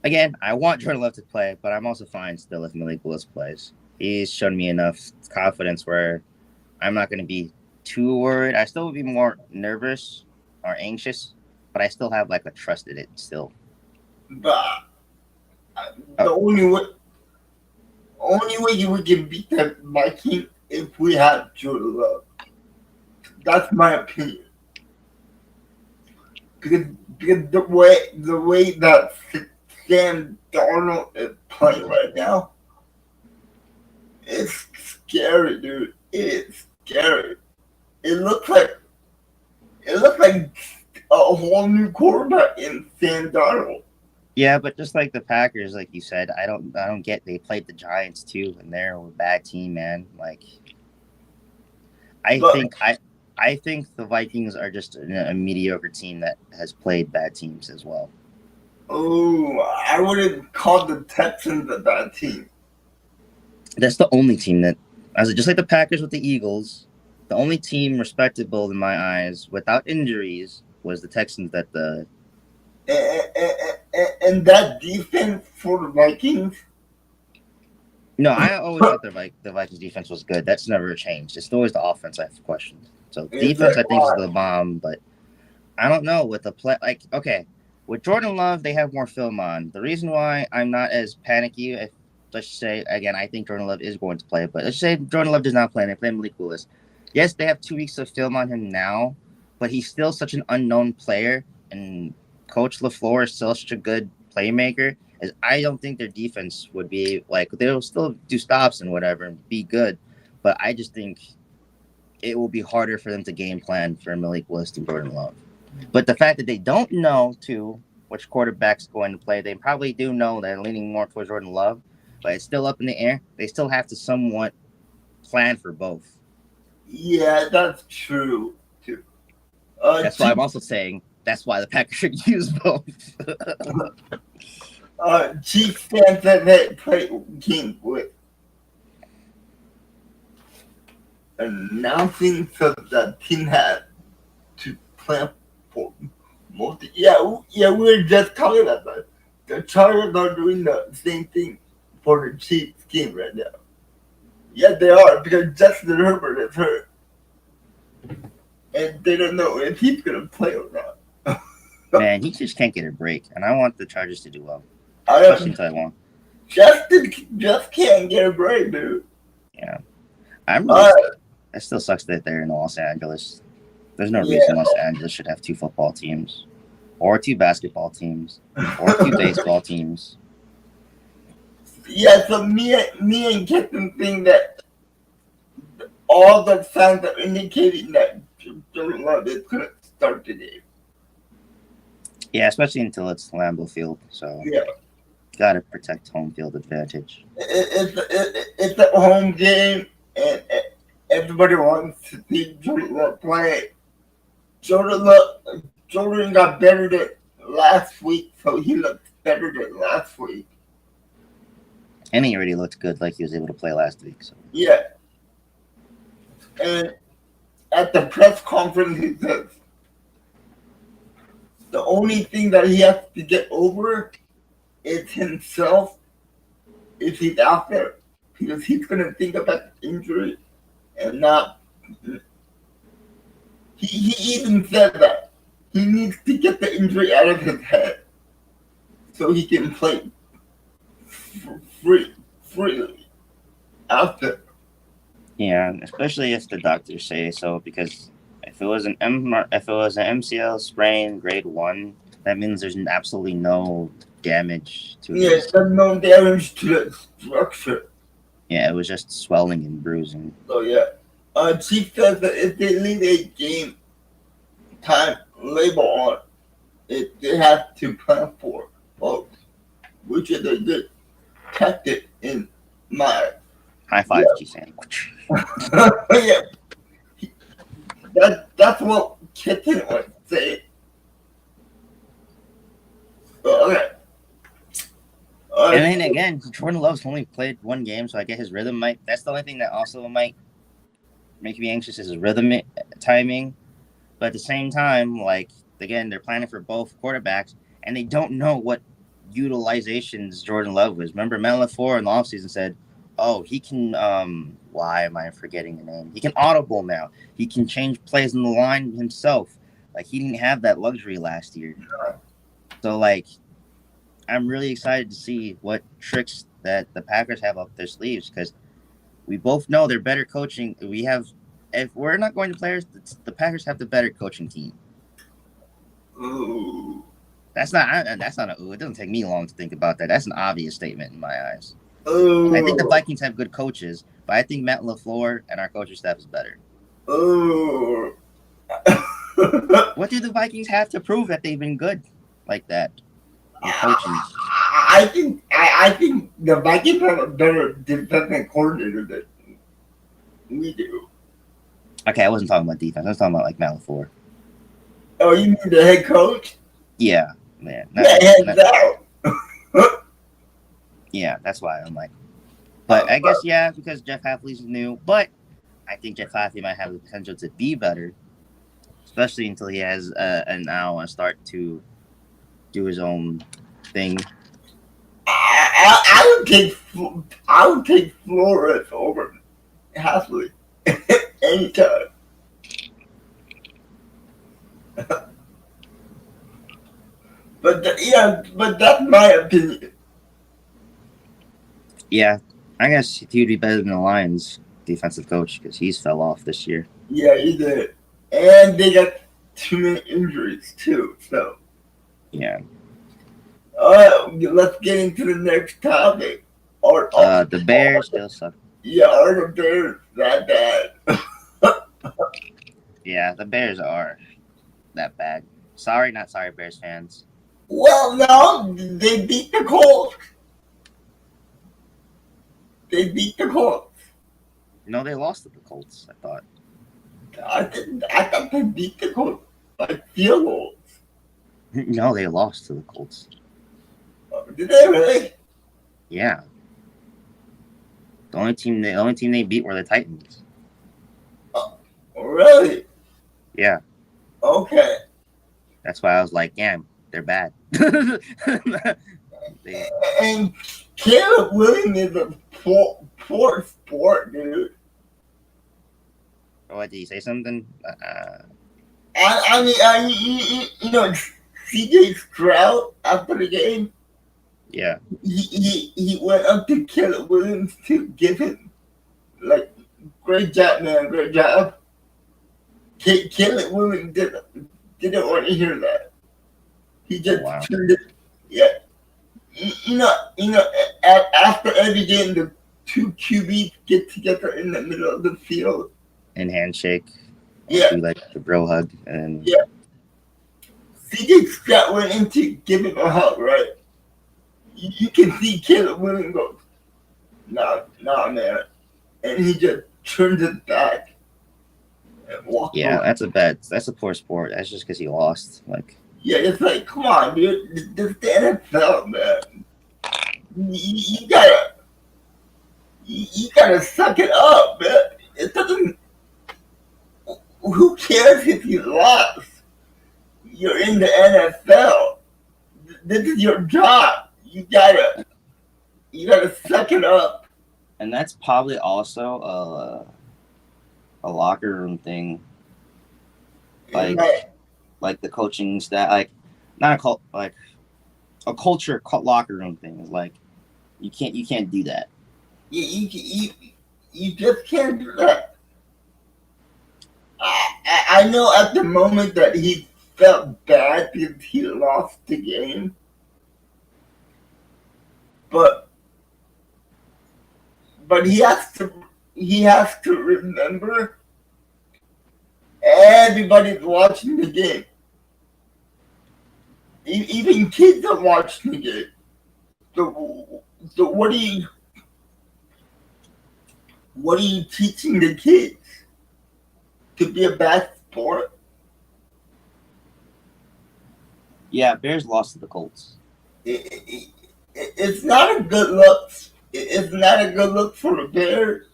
Speaker 1: again, I want Jordan Love to play, but I'm also fine still if Malik Willis plays. He's shown me enough confidence where I'm not going to be too worried. I still would be more nervous or anxious, but I still have a trust in it still.
Speaker 2: But the only way we can beat that Viking if we have Jordan Love. That's my opinion. Because the way that Sam Darnold is playing right now, it's scary, dude. It's scary. It looks like a whole new quarterback in Sam Darnold.
Speaker 1: Yeah, but just like the Packers, like you said, I don't get. They played the Giants too, and they're a bad team, man. I think the Vikings are just a mediocre team that has played bad teams as well.
Speaker 2: Oh, I wouldn't call the Texans a bad team.
Speaker 1: That's the only team that, just like the Packers with the Eagles, the only team respectable in my eyes without injuries was the Texans.
Speaker 2: And that defense for the Vikings.
Speaker 1: No, I always thought the Vikings defense was good. That's never changed. It's always the offense I have questions. So defense, I think, is the bomb, but I don't know with the play. With Jordan Love, they have more film on. The reason why I'm not as panicky, let's say again, I think Jordan Love is going to play, but let's say Jordan Love does not play and they play Malik Willis. Yes, they have 2 weeks of film on him now, but he's still such an unknown player, and Coach LaFleur is still such a good playmaker. As I don't think their defense would be they'll still do stops and whatever and be good, but I just think it will be harder for them to game plan for Malik Willis and Jordan Love. But the fact that they don't know which quarterback's going to play, they probably do know they're leaning more towards Jordan Love, but it's still up in the air. They still have to somewhat plan for both.
Speaker 2: Yeah, that's true too.
Speaker 1: That's why I'm also saying That's why the Packers should use both.
Speaker 2: Chiefs fans that play games with announcing so the team had to plan for multi. We were just talking about that. The Chargers are doing the same thing for the Chiefs game right now. Yeah, they are because Justin Herbert is hurt, and they don't know if he's gonna play or not.
Speaker 1: Man, he just can't get a break, and I want the Chargers to do well,
Speaker 2: I
Speaker 1: especially in Taiwan.
Speaker 2: Justin just can't get a break, dude.
Speaker 1: Yeah, that still sucks that they're in Los Angeles. There's no reason Los Angeles should have 2 football teams, or 2 basketball teams, or 2 baseball teams.
Speaker 2: Yeah, so me and Captain think that all the signs are indicating that Jordan Love is going to start the game.
Speaker 1: Yeah, especially until it's Lambeau Field. So
Speaker 2: Yeah,
Speaker 1: gotta protect home field advantage.
Speaker 2: it's a home game, and everybody wants to see Jordan Love play. Jordan got better than last week, so he looked better than last week.
Speaker 1: And he already looked good, like he was able to play last week. So
Speaker 2: Yeah. And at the press conference, he says the only thing that he has to get over is himself if he's out there, because he's going to think about the injury and not. He even said that he needs to get the injury out of his head so he can play freely out there.
Speaker 1: yeah, especially if the doctors say so, because if it was an MCL sprain grade 1, that means there's absolutely no damage to it.
Speaker 2: Yeah, there's no damage to the structure.
Speaker 1: Yeah, it was just swelling and bruising.
Speaker 2: So yeah, Chief says that if they leave a game time label on it, they have to plan for both, which is a good tactic in my.
Speaker 1: High five, G-San.
Speaker 2: Yeah, that's what Kitten would say. Okay.
Speaker 1: And then again, Jordan Love's only played 1 game, so I get his rhythm might. That's the only thing that also might make me anxious is his rhythm timing. But at the same time, like again, they're planning for both quarterbacks, and they don't know what utilizations Jordan Love was. Remember, Matt LaFleur in the offseason said, "Oh, he can. Why am I forgetting the name? He can audible now. He can change plays in the line himself. Like he didn't have that luxury last year. So like." I'm really excited to see what tricks that the Packers have up their sleeves, because we both know they're better coaching. If we're not going to players, the Packers have the better coaching team.
Speaker 2: Ooh.
Speaker 1: That's not a ooh. It doesn't take me long to think about that. That's an obvious statement in my eyes.
Speaker 2: Ooh.
Speaker 1: I think the Vikings have good coaches, but I think Matt LaFleur and our coaching staff is better.
Speaker 2: Ooh.
Speaker 1: What do the Vikings have to prove that they've been good like that?
Speaker 2: I think the Vikings have a better defensive coordinator than we do.
Speaker 1: Okay, I wasn't talking about defense. I was talking about like Matt LaFleur.
Speaker 2: Oh, you mean the head coach?
Speaker 1: Yeah, man.
Speaker 2: Hands out.
Speaker 1: Yeah, that's why I'm like. But I guess, yeah, because Jeff Hafley's new. But I think Jeff Hafley might have the potential to be better, especially until he has now a start to do his own thing.
Speaker 2: I would take Flores over Hafley anytime. But that's my opinion.
Speaker 1: Yeah, I guess he would be better than the Lions defensive coach because he's fell off this year.
Speaker 2: Yeah, he did, and they got too many injuries too. So
Speaker 1: yeah.
Speaker 2: Let's get into the next topic.
Speaker 1: The Bears still suck.
Speaker 2: Yeah, are the Bears that bad?
Speaker 1: Yeah, the Bears are that bad. Sorry, not sorry, Bears fans.
Speaker 2: Well, no, they beat the Colts.
Speaker 1: No, they lost to the Colts, I thought.
Speaker 2: I thought they beat the Colts by field goals.
Speaker 1: No, they lost to the Colts.
Speaker 2: Did they really?
Speaker 1: Yeah. The only team they beat were the Titans.
Speaker 2: Really?
Speaker 1: Yeah.
Speaker 2: Okay.
Speaker 1: That's why I was like, damn, they're bad. They,
Speaker 2: And Caleb Williams is a poor sport, dude.
Speaker 1: what did he say something?
Speaker 2: I mean, you know, CJ Stroud after the game,
Speaker 1: Yeah.
Speaker 2: he went up to Caleb Williams to give him like, great job, man, great job. Caleb Williams didn't want to hear that. He just
Speaker 1: Wow.
Speaker 2: turned it. Yeah. You know, after every game, the two QBs get together in the middle of the field.
Speaker 1: And handshake.
Speaker 2: Yeah.
Speaker 1: Do like the bro hug and
Speaker 2: Yeah. CJ Stroud went in to give him a hug, right? You can see Caleb Williams goes, nah, man. And he just turns it back and walks
Speaker 1: yeah,
Speaker 2: away.
Speaker 1: that's a poor sport. That's just because he lost. Like,
Speaker 2: Yeah, it's like, come on, dude. This is the NFL, man. You gotta suck it up, man. It doesn't. Who cares if you lost? You're in the NFL. This is your job. You gotta suck it up.
Speaker 1: and that's probably also a locker room thing. Like the coaching staff, like not a cult, like a culture locker room thing is like you can't do that.
Speaker 2: You just can't do that. I know at the moment that he felt bad because he lost the game, but he has to remember everybody's watching the game. Even kids are watching the game. So what are you teaching the kids? To be a bad sport?
Speaker 1: Yeah, Bears lost to the Colts.
Speaker 2: It's not a good look. It's not a good look for the Bears,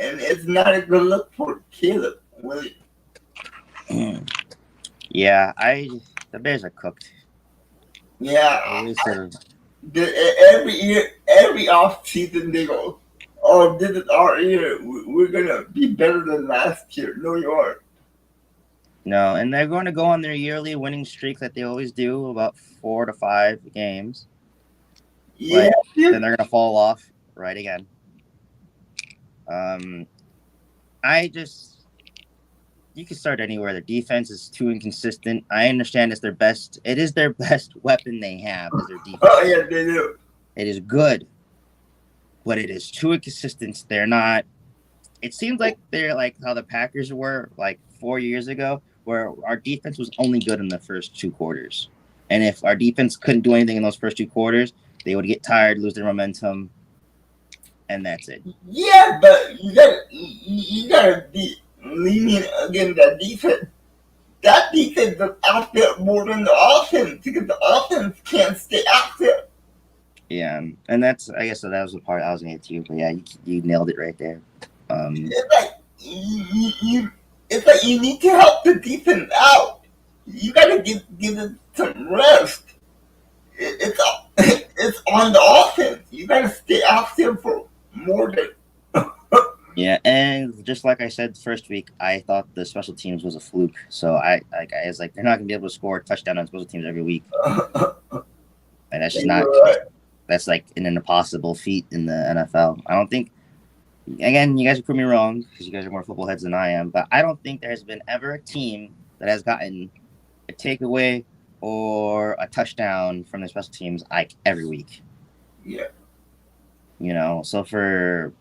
Speaker 2: and it's not a good look for Caleb Williams.
Speaker 1: Yeah, the Bears are cooked.
Speaker 2: Yeah,
Speaker 1: Every
Speaker 2: every year, every off season, they go, "Oh, this is our year. We're gonna be better than last year." No, you aren't.
Speaker 1: No, and they're going to go on their yearly winning streak that they always do, about 4 to 5 games.
Speaker 2: Yeah,
Speaker 1: Then they're gonna fall off right again. You can start anywhere. Their defense is too inconsistent. I understand it is their best weapon they have is their defense.
Speaker 2: Oh yeah, they do.
Speaker 1: It is good, but it is too inconsistent. They're not. It seems like they're like how the Packers were like 4 years ago, where our defense was only good in the first 2 quarters. And if our defense couldn't do anything in those first 2 quarters, they would get tired, lose their momentum, and that's it.
Speaker 2: Yeah, but you gotta be lenient against that defense. That defense is out there more than the offense because the offense can't stay out there.
Speaker 1: Yeah, and I guess that was the part I was going to get to. But yeah, you nailed it right there.
Speaker 2: It's like you need to help the defense out. You gotta give it some rest. It's on the offense. You gotta stay out there for more than.
Speaker 1: Yeah, and just like I said the first week, I thought the special teams was a fluke. So I was like, they're not gonna be able to score a touchdown on special teams every week, and that's just not.
Speaker 2: Right.
Speaker 1: That's like an impossible feat in the NFL. I don't think. Again, you guys will prove me wrong because you guys are more football heads than I am, but I don't think there has been ever a team that has gotten a takeaway or a touchdown from the special teams like every week.
Speaker 2: Yeah.
Speaker 1: You know, so for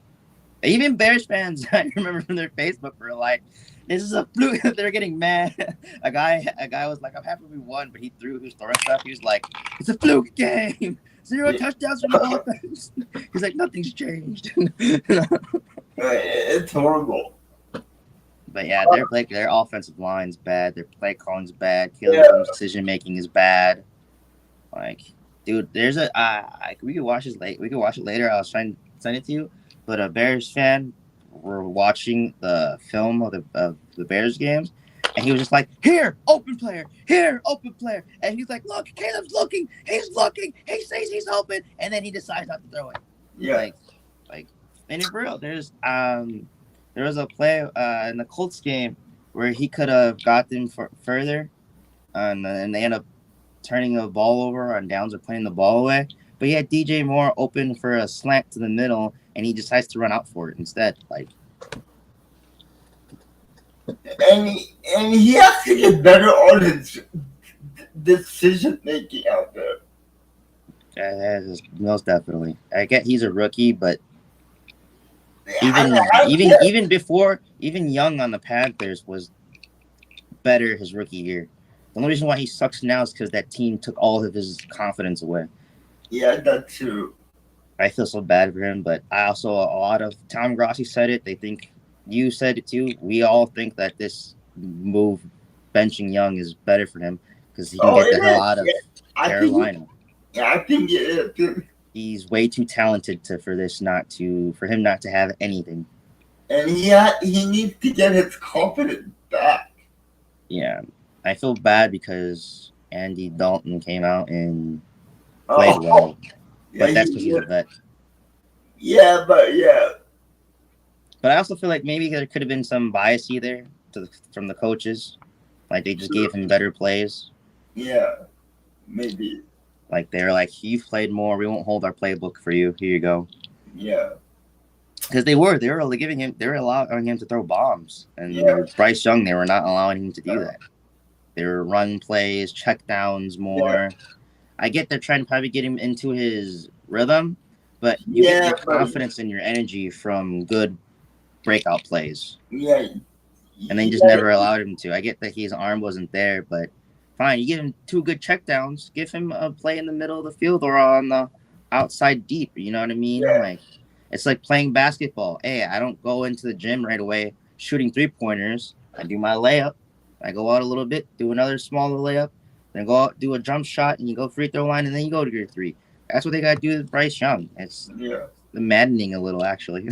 Speaker 1: even Bears fans, I remember from their Facebook were like, "This is a fluke." They're getting mad. A guy was like, "I'm happy we won," but he was throwing stuff. He was like, "It's a fluke game. 0 touchdowns from the offense." He's like, "Nothing's changed."
Speaker 2: It's horrible.
Speaker 1: But yeah, their offensive line's bad. Their play calling's bad. Caleb
Speaker 2: Yeah.
Speaker 1: Williams' decision making is bad. Like, dude, there's a we could watch this late. We could watch it later. I was trying to send it to you, but a Bears fan were watching the film of the Bears games, and he was just like, "Here, open player. Here, open player." And he's like, "Look, Caleb's looking. He's looking. He says he's open, and then he decides not to throw it."
Speaker 2: Yeah.
Speaker 1: Like, and it's real. There was a play in the Colts game where he could have got them further, and they end up turning the ball over on downs or playing the ball away. But he had DJ Moore open for a slant to the middle, and he decides to run out for it instead. Like,
Speaker 2: and he has to get better on his decision making out there.
Speaker 1: Most definitely. I get he's a rookie, but
Speaker 2: I
Speaker 1: even before, even Young on the Panthers was better his rookie year. The only reason why he sucks now is because that team took all of his confidence away.
Speaker 2: Yeah, that's true.
Speaker 1: I feel so bad for him, but I also, a lot of Tom Grossi said it. They think you said it too. We all think that this move, benching Young, is better for him because he can get the hell out of Carolina.
Speaker 2: I think it is.
Speaker 1: He's way too talented for him not to have anything.
Speaker 2: And he needs to get his confidence back.
Speaker 1: Yeah. I feel bad because Andy Dalton came out and played well.
Speaker 2: Yeah,
Speaker 1: but that's because he's a vet.
Speaker 2: Yeah, but yeah.
Speaker 1: But I also feel like maybe there could have been some bias either from the coaches. Like they just gave him better plays.
Speaker 2: Yeah, maybe.
Speaker 1: Like they were like, you've played more. We won't hold our playbook for you. Here you go.
Speaker 2: Yeah.
Speaker 1: Because they were allowing him to throw bombs. And Bryce Young, they were not allowing him to do that. They were run plays, check downs more. Yeah. I get they're trying to probably get him into his rhythm, but you get your confidence and your energy from good breakout plays.
Speaker 2: Yeah.
Speaker 1: And they just never allowed him to. I get that his arm wasn't there, but fine. You give him 2 good check downs. Give him a play in the middle of the field or on the outside deep. You know what I mean?
Speaker 2: Yeah.
Speaker 1: Like it's like playing basketball. Hey, I don't go into the gym right away shooting 3-pointers. I do my layup. I go out a little bit, do another smaller layup, then go out, do a jump shot, and you go free throw line, and then you go to your 3. That's what they got to do with Bryce Young. It's maddening a little, actually.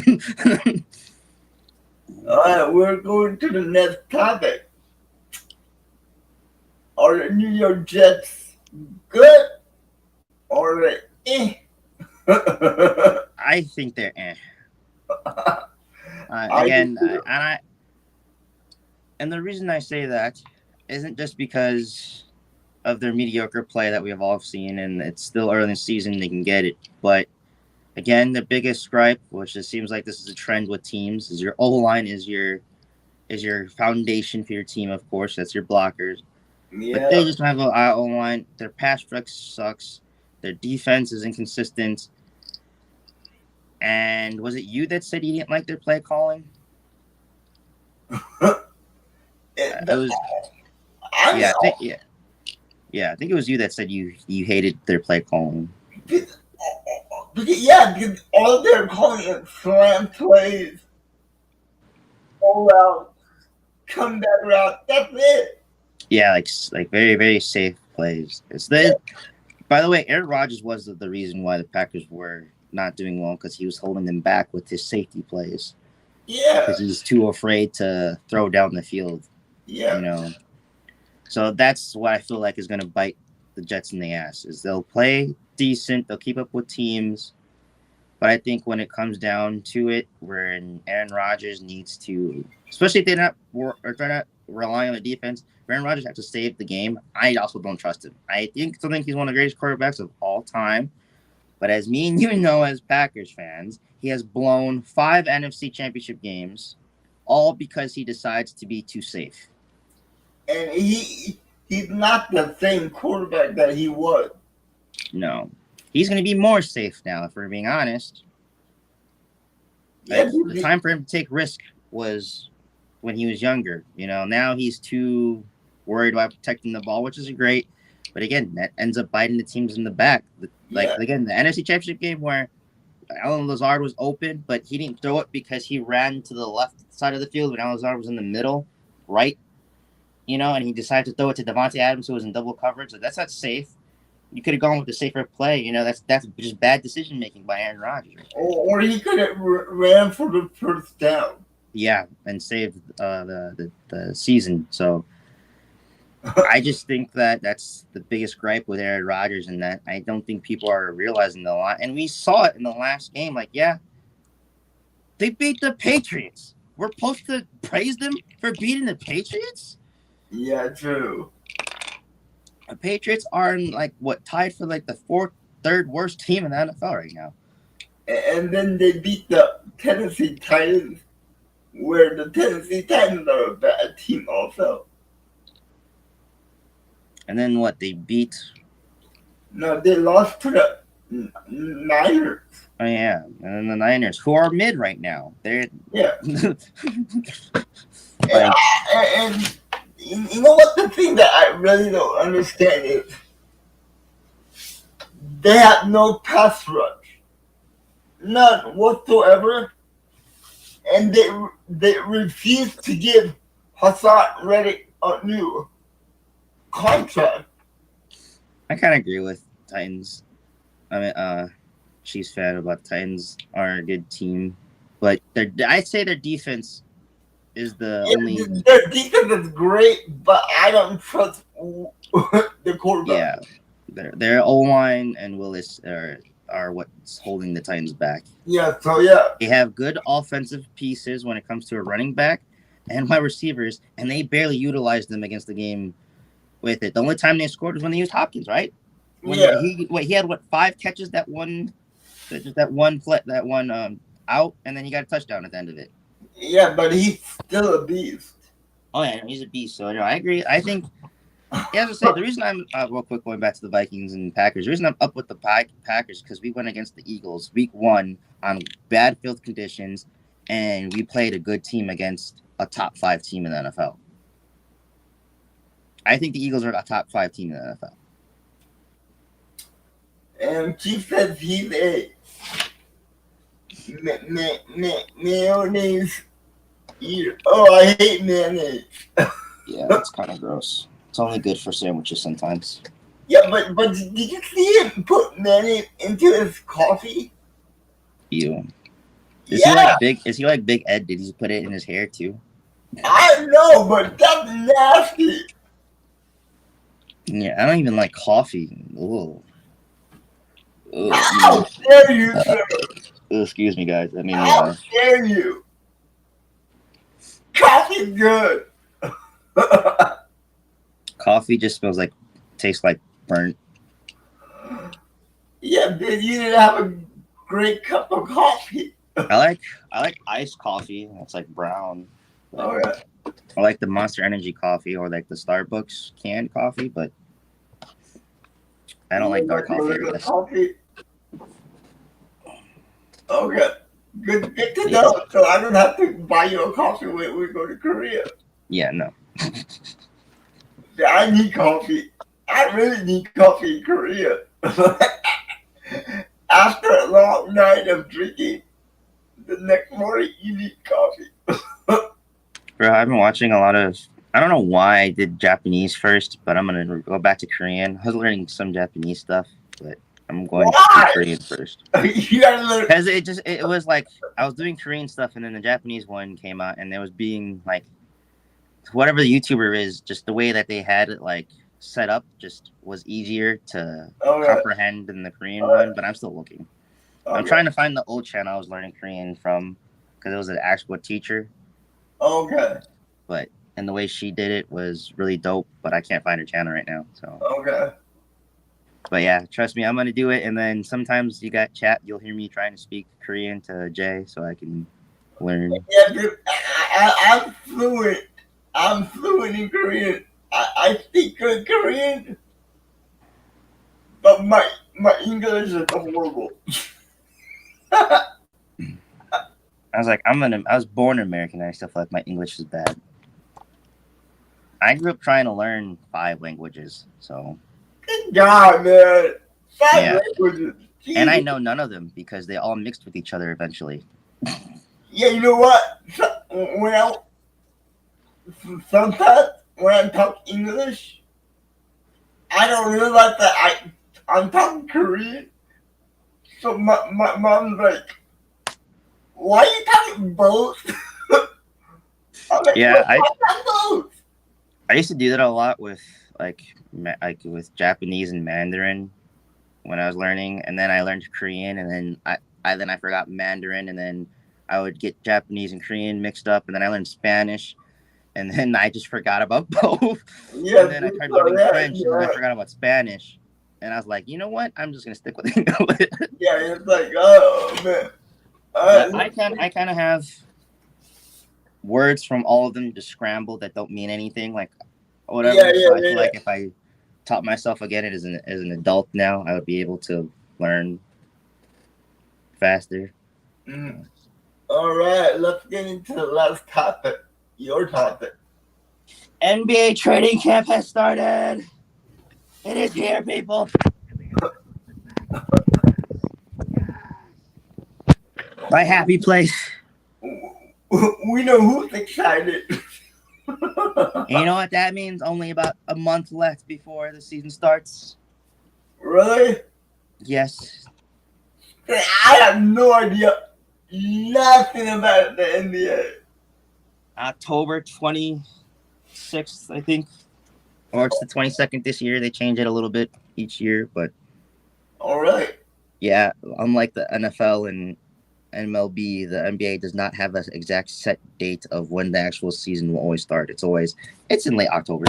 Speaker 2: All right, we're going to the next topic. Are the New York Jets good or eh?
Speaker 1: I think they're eh. And the reason I say that isn't just because of their mediocre play that we have all seen, and it's still early in the season, they can get it. But again, the biggest gripe, which it seems like this is a trend with teams, is your O-line is your foundation for your team, of course. That's your blockers. Yeah. But they just have an O-line. Their pass rush sucks. Their defense is inconsistent. And was it you that said you didn't like their play calling? I think it was you that said you hated their play calling.
Speaker 2: Because all they're calling is slant plays, all out, come back route. That's it.
Speaker 1: Yeah, like very, very safe plays. By the way, Aaron Rodgers was the reason why the Packers were not doing well because he was holding them back with his safety plays.
Speaker 2: Yeah,
Speaker 1: because he's too afraid to throw down the field.
Speaker 2: Yeah,
Speaker 1: you know. So that's what I feel like is going to bite the Jets in the ass. Is they'll play decent, they'll keep up with teams, but I think when it comes down to it, where Aaron Rodgers needs to, especially if they're not relying on the defense, Aaron Rodgers has to save the game. I also don't trust him. I still think he's one of the greatest quarterbacks of all time. But as me and you know, as Packers fans, he has blown 5 NFC Championship games, all because he decides to be too safe.
Speaker 2: And he's not the same quarterback that he was.
Speaker 1: No. He's going to be more safe now, if we're being honest.
Speaker 2: Yeah,
Speaker 1: the time for him to take risk was when he was younger. You know, now he's too worried about protecting the ball, which is great. But again, that ends up biting the teams in the back. Again, the NFC Championship game where Alan Lazard was open, but he didn't throw it because he ran to the left side of the field when Alan Lazard was in the middle, right? And he decided to throw it to Devontae Adams, who was in double coverage. So that's not safe. You could have gone with the safer play. That's just bad decision making by Aaron Rodgers.
Speaker 2: Or he could have ran for the first down.
Speaker 1: Yeah, and saved the season. So I just think that's the biggest gripe with Aaron Rodgers, and that I don't think people are realizing the lot. And we saw it in the last game. Like, yeah, they beat the Patriots. We're supposed to praise them for beating the Patriots?
Speaker 2: Yeah, true.
Speaker 1: The Patriots are tied for the third worst team in the NFL right now.
Speaker 2: And then they beat the Tennessee Titans, where the Tennessee Titans are a bad team also.
Speaker 1: And then what? They beat?
Speaker 2: No, they lost to the Niners.
Speaker 1: Oh yeah, and then the Niners, who are mid right now. They're
Speaker 2: yeah. And you know what? The thing that I really don't understand is they have no pass rush, none whatsoever, and they refuse to give Hassan Reddick a new contract.
Speaker 1: I kind of agree with Titans. I mean, Chiefs fan about Titans are a good team, but I'd say their defense is the only.
Speaker 2: Their defense is great, but I don't trust the quarterback.
Speaker 1: Yeah, their O-line and Willis are what's holding the Titans back.
Speaker 2: Yeah, so yeah,
Speaker 1: they have good offensive pieces when it comes to a running back and wide receivers, and they barely utilized them against the game. With it, the only time they scored was when they used Hopkins, right? He had 5 catches that one out, and then he got a touchdown at the end of it.
Speaker 2: Yeah, but he's still a beast.
Speaker 1: Oh yeah, he's a beast. So I agree. I think, as I say, the reason I'm real quick going back to the Vikings and Packers. The reason I'm up with the Packers because we went against the Eagles week 1 on bad field conditions, and we played a good team against a top 5 team in the NFL. I think the Eagles are a top 5 team in the NFL.
Speaker 2: And she says he's a mayonnaise eater. Oh, I hate mayonnaise.
Speaker 1: Yeah, that's kind of gross. It's only good for sandwiches sometimes.
Speaker 2: Yeah, but did you see him put mayonnaise into his coffee?
Speaker 1: Ew. Is he like Big Ed? Did he put it in his hair too?
Speaker 2: I know, but that's nasty.
Speaker 1: Yeah, I don't even like coffee. Ooh.
Speaker 2: How dare you, sir?
Speaker 1: Excuse me, guys. I mean,
Speaker 2: how dare you? Coffee's good.
Speaker 1: Coffee just tastes like burnt.
Speaker 2: Yeah, but you didn't have a great cup of coffee.
Speaker 1: I like iced coffee. It's like brown.
Speaker 2: Oh yeah.
Speaker 1: I like the Monster Energy coffee or like the Starbucks canned coffee, but I don't like dark coffee.
Speaker 2: Okay. Good to know. So I don't have to buy you a coffee when we go to Korea.
Speaker 1: Yeah, no.
Speaker 2: I need coffee. I really need coffee in Korea. After a long night of drinking, the next morning you need coffee.
Speaker 1: Bro, I've been watching a lot of. I don't know why I did Japanese first, but I'm gonna go back to Korean. I was learning some Japanese stuff, but I'm going to Korean first.
Speaker 2: You gotta learn.
Speaker 1: Because it was like I was doing Korean stuff, and then the Japanese one came out, and there was being like whatever the YouTuber is, just the way that they had it like set up just was easier to comprehend than the Korean one. But I'm still looking. I'm trying to find the old channel I was learning Korean from because it was an actual teacher.
Speaker 2: Okay.
Speaker 1: And the way she did it was really dope, but I can't find her channel right now. So
Speaker 2: okay.
Speaker 1: But yeah, trust me, I'm gonna do it. And then sometimes you got chat, you'll hear me trying to speak Korean to Jay so I can learn.
Speaker 2: Yeah, dude, I'm fluent. I'm fluent in Korean. I speak good Korean, but my English is horrible.
Speaker 1: I was like, I was born American and I still feel like my English is bad. I grew up trying to learn 5 languages, so.
Speaker 2: Good God, man. 5 languages.
Speaker 1: And I know none of them because they all mixed with each other eventually.
Speaker 2: Yeah, you know what? Sometimes when I talk English, I don't realize that I'm talking Korean. So my mom's like, "Why are you talking both?" I'm like,
Speaker 1: Yeah,
Speaker 2: "Why talk both?"
Speaker 1: I used to do that a lot with like with Japanese and Mandarin when I was learning, and then I learned Korean, and then I forgot Mandarin, and then I would get Japanese and Korean mixed up, and then I learned Spanish, and then I just forgot about both, and
Speaker 2: Yeah,
Speaker 1: then I tried
Speaker 2: so
Speaker 1: learning
Speaker 2: yeah,
Speaker 1: French, and then I forgot about Spanish, and I was like, you know what? I'm just gonna stick with English.
Speaker 2: yeah, it's like, oh man.
Speaker 1: But I kind of have words from all of them just scrambled that don't mean anything, like whatever.
Speaker 2: Yeah,
Speaker 1: So I
Speaker 2: yeah,
Speaker 1: feel
Speaker 2: yeah.
Speaker 1: like if I taught myself again as an adult now, I would be able to learn faster.
Speaker 2: Mm. All right, let's get into the last topic. Your topic.
Speaker 1: NBA training camp has started. It is here, people. My happy place.
Speaker 2: We know who's excited.
Speaker 1: And you know what that means? Only about a month left before the season starts.
Speaker 2: Really?
Speaker 1: Yes.
Speaker 2: I have no idea. Nothing about the NBA.
Speaker 1: October 26th, I think. Or it's the 22nd this year. They change it a little bit each year, but
Speaker 2: All right.
Speaker 1: yeah, unlike the NFL and MLB, the NBA does not have an exact set date of when the actual season will always start. It's in late October.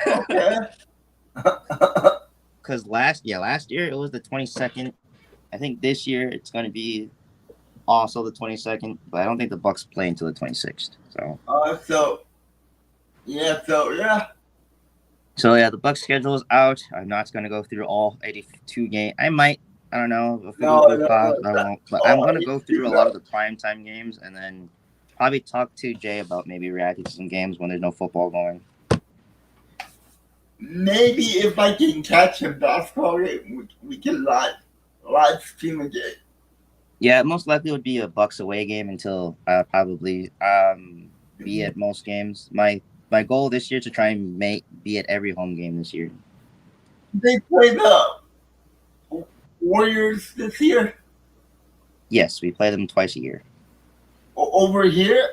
Speaker 2: Okay.
Speaker 1: Because last year it was the 22nd. I think this year it's going to be also the 22nd, but I don't think the Bucks play until the 26th. So yeah, the Bucks schedule is out. I'm not going to go through all 82 games. I don't know if
Speaker 2: No,
Speaker 1: it'll go
Speaker 2: no,
Speaker 1: fast.
Speaker 2: no,
Speaker 1: I
Speaker 2: no.
Speaker 1: won't. But I'm
Speaker 2: Oh,
Speaker 1: going to go through a lot of the primetime games and then probably talk to Jay about maybe reacting to some games when there's no football going.
Speaker 2: maybe if I can catch a basketball game, we can live stream a game.
Speaker 1: Yeah, most likely would be a Bucks away game until probably be at most games. My goal this year to try and be at every home game this year.
Speaker 2: They play the Warriors this year
Speaker 1: Yes, we play them twice a year.
Speaker 2: over here.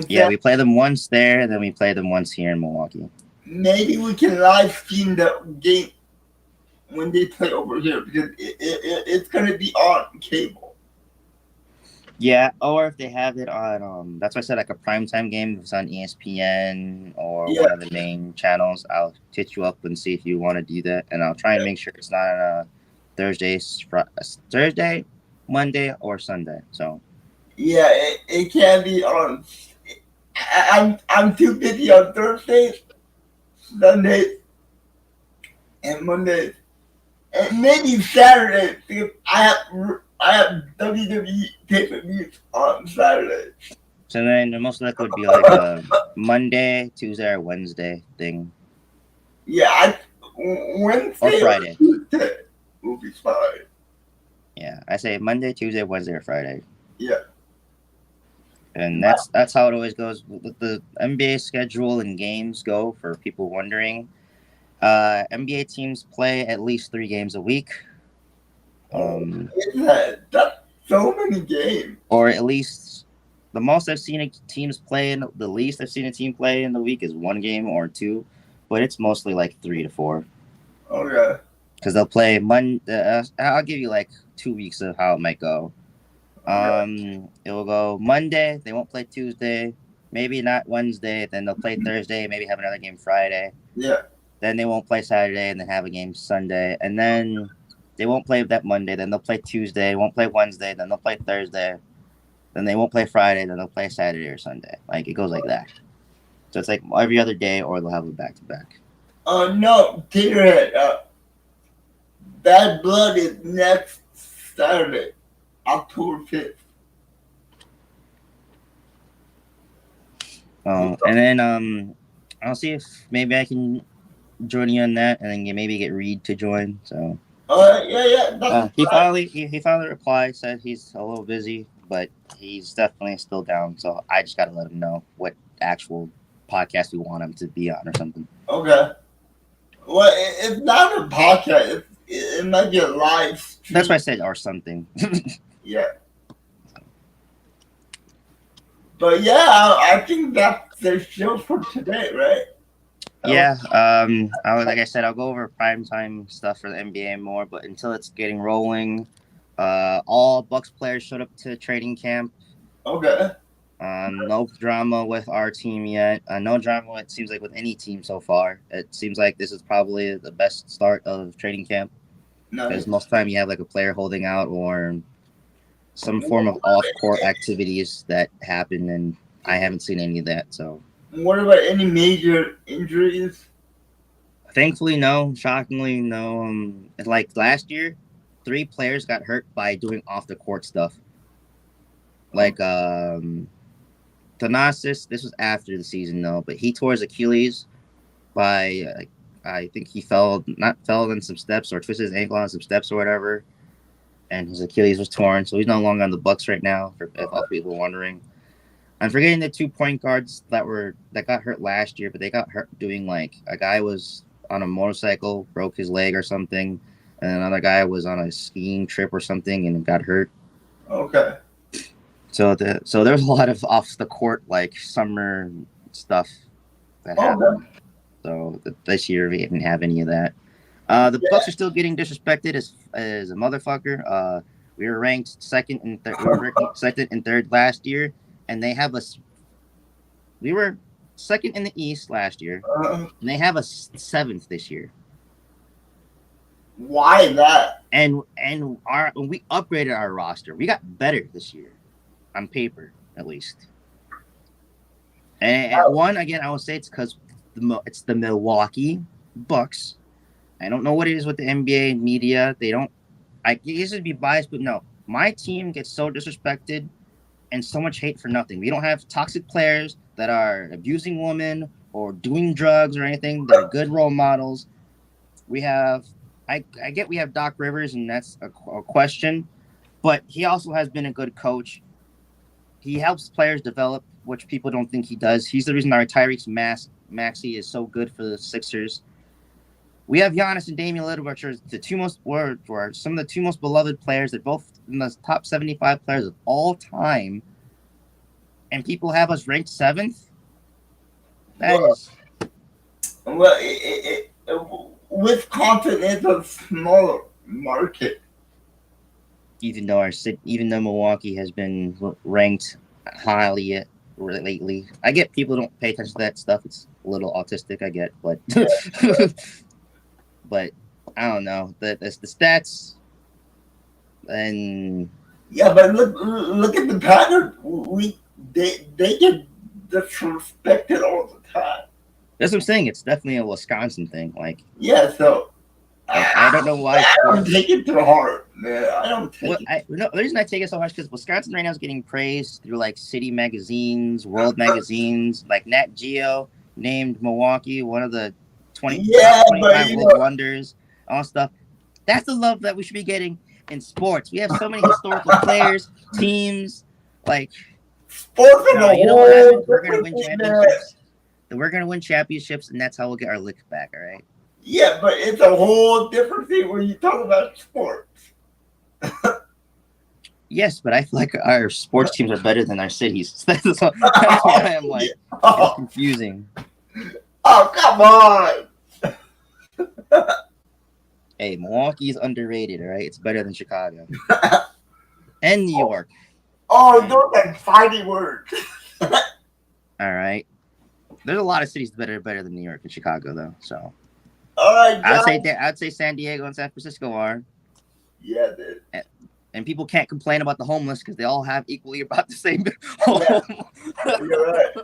Speaker 1: Yeah, we play them once there, then we play them once here in Milwaukee.
Speaker 2: Maybe we can live stream the game when they play over here because it's gonna be on cable.
Speaker 1: Yeah, or if they have it on, that's why I said like a primetime game. If it's on ESPN or one of the main channels, I'll hit you up and see if you want to do that, and I'll try and make sure it's not on a Thursday, Monday, or Sunday. So
Speaker 2: yeah, it can be on. I'm too busy on Thursdays, Sundays, and Mondays, and maybe Saturdays because I have WWE pay-per-views on Saturdays.
Speaker 1: So then the most likely would be like a Monday, Tuesday, or Wednesday thing.
Speaker 2: Yeah, Wednesday
Speaker 1: or Friday.
Speaker 2: Tuesday will be fine.
Speaker 1: Yeah, I say Monday, Tuesday, Wednesday, or Friday.
Speaker 2: Yeah.
Speaker 1: And that's how it always goes with the NBA schedule and games go. For people wondering, NBA teams play at least 3 games a week.
Speaker 2: That's so many games.
Speaker 1: Or at least the most I've seen teams play in the least I've seen a team play in the week is 1 game or 2, but it's mostly like 3 to 4.
Speaker 2: Okay.
Speaker 1: Because they'll play Monday. I'll give you like 2 weeks of how it might go. It will go Monday. They won't play Tuesday. Maybe not Wednesday. Then they'll play Thursday. Maybe have another game Friday.
Speaker 2: Yeah.
Speaker 1: Then they won't play Saturday, and then have a game Sunday. And then they won't play that Monday. Then they'll play Tuesday. Won't play Wednesday. Then they'll play Thursday. Then they won't play Friday. Then they'll play Saturday or Sunday. Like it goes like that. So it's like every other day, or they'll have a back to back.
Speaker 2: No, Peterhead. Bad Blood is next Saturday, October 5th.
Speaker 1: And then I'll see if maybe I can join you on that, and then maybe get Reed to join. So
Speaker 2: Yeah.
Speaker 1: He finally replied, said he's a little busy, but he's definitely still down. So I just gotta let him know what actual podcast we want him to be on or something.
Speaker 2: Okay. Well, it's not a podcast. It might be a live stream.
Speaker 1: That's why I said or something.
Speaker 2: Yeah. But yeah, I think that's the show for today, right?
Speaker 1: Yeah. Like I said, I'll go over primetime stuff for the NBA more, but until it's getting rolling, all Bucks players showed up to training camp.
Speaker 2: Okay.
Speaker 1: No drama with our team yet. No drama, it seems like, with any team so far. It seems like this is probably the best start of training camp. Because most of the time you have like a player holding out or some form of off-court activities that happen, and I haven't seen any of that. So,
Speaker 2: what about any major injuries?
Speaker 1: Thankfully, no. Shockingly, no. Like last year, 3 players got hurt by doing off-the-court stuff. Like Thanasis, this was after the season though, but he tore his Achilles by I think he fell on some steps or twisted his ankle on some steps or whatever, and his Achilles was torn, so he's no longer on the Bucks right now. If all people are wondering, I'm forgetting the 2 point guards that got hurt last year, but they got hurt doing like a guy was on a motorcycle, broke his leg or something, and another guy was on a skiing trip or something and got hurt.
Speaker 2: Okay.
Speaker 1: So there's a lot of off the court like summer stuff that happened. So this year we didn't have any of that. The Bucks are still getting disrespected as a motherfucker. We were ranked second and third last year, and they have us. We were second in the East last year, and they have us 7th this year.
Speaker 2: Why that?
Speaker 1: And we upgraded our roster. We got better this year, on paper at least. And one again, I will say it's because it's the Milwaukee Bucks. I don't know what it is with the NBA media. They don't. I guess it'd be biased, but no. My team gets so disrespected and so much hate for nothing. We don't have toxic players that are abusing women or doing drugs or anything. They're good role models. We have. I get we have Doc Rivers, and that's a question, but he also has been a good coach. He helps players develop, which people don't think he does. He's the reason our Tyrese Maxey is so good for the Sixers. We have Giannis and Damian Lillard, which are some of the 2 most beloved players. They're both in the top 75 players of all time, and people have us ranked 7th.
Speaker 2: Wisconsin is a smaller market.
Speaker 1: Even though Milwaukee has been ranked highly lately, I get people don't pay attention to that stuff. It's a little autistic, I get, but but I don't know the stats. And
Speaker 2: yeah, but look at the pattern. They get disrespected all the time.
Speaker 1: That's what I'm saying. It's definitely a Wisconsin thing. Like,
Speaker 2: yeah, so
Speaker 1: I don't know why.
Speaker 2: I don't take it to heart, man. I don't take it.
Speaker 1: The reason I take it so much because Wisconsin right now is getting praised through like city magazines, world magazines, like Nat Geo named Milwaukee one of the 25 world wonders, all stuff. That's the love that we should be getting in sports. We have so many historical players, teams, like
Speaker 2: sports.
Speaker 1: You know what happens? We're gonna win championships. We're gonna win championships, and that's how we'll get our lick back. All right.
Speaker 2: Yeah, but it's a whole different thing when you talk about sports.
Speaker 1: Yes, but I feel like our sports teams are better than our cities. That's why I'm like, it's confusing.
Speaker 2: Oh, come on.
Speaker 1: Hey, Milwaukee's underrated, all right? It's better than Chicago. And New York.
Speaker 2: Oh, those are fighting words.
Speaker 1: All right. There's a lot of cities that are better than New York and Chicago, though. So,
Speaker 2: all right,
Speaker 1: I'd say San Diego and San Francisco are.
Speaker 2: Yeah, dude.
Speaker 1: And people can't complain about the homeless because they all have equally about the same
Speaker 2: home. Yeah. You're right.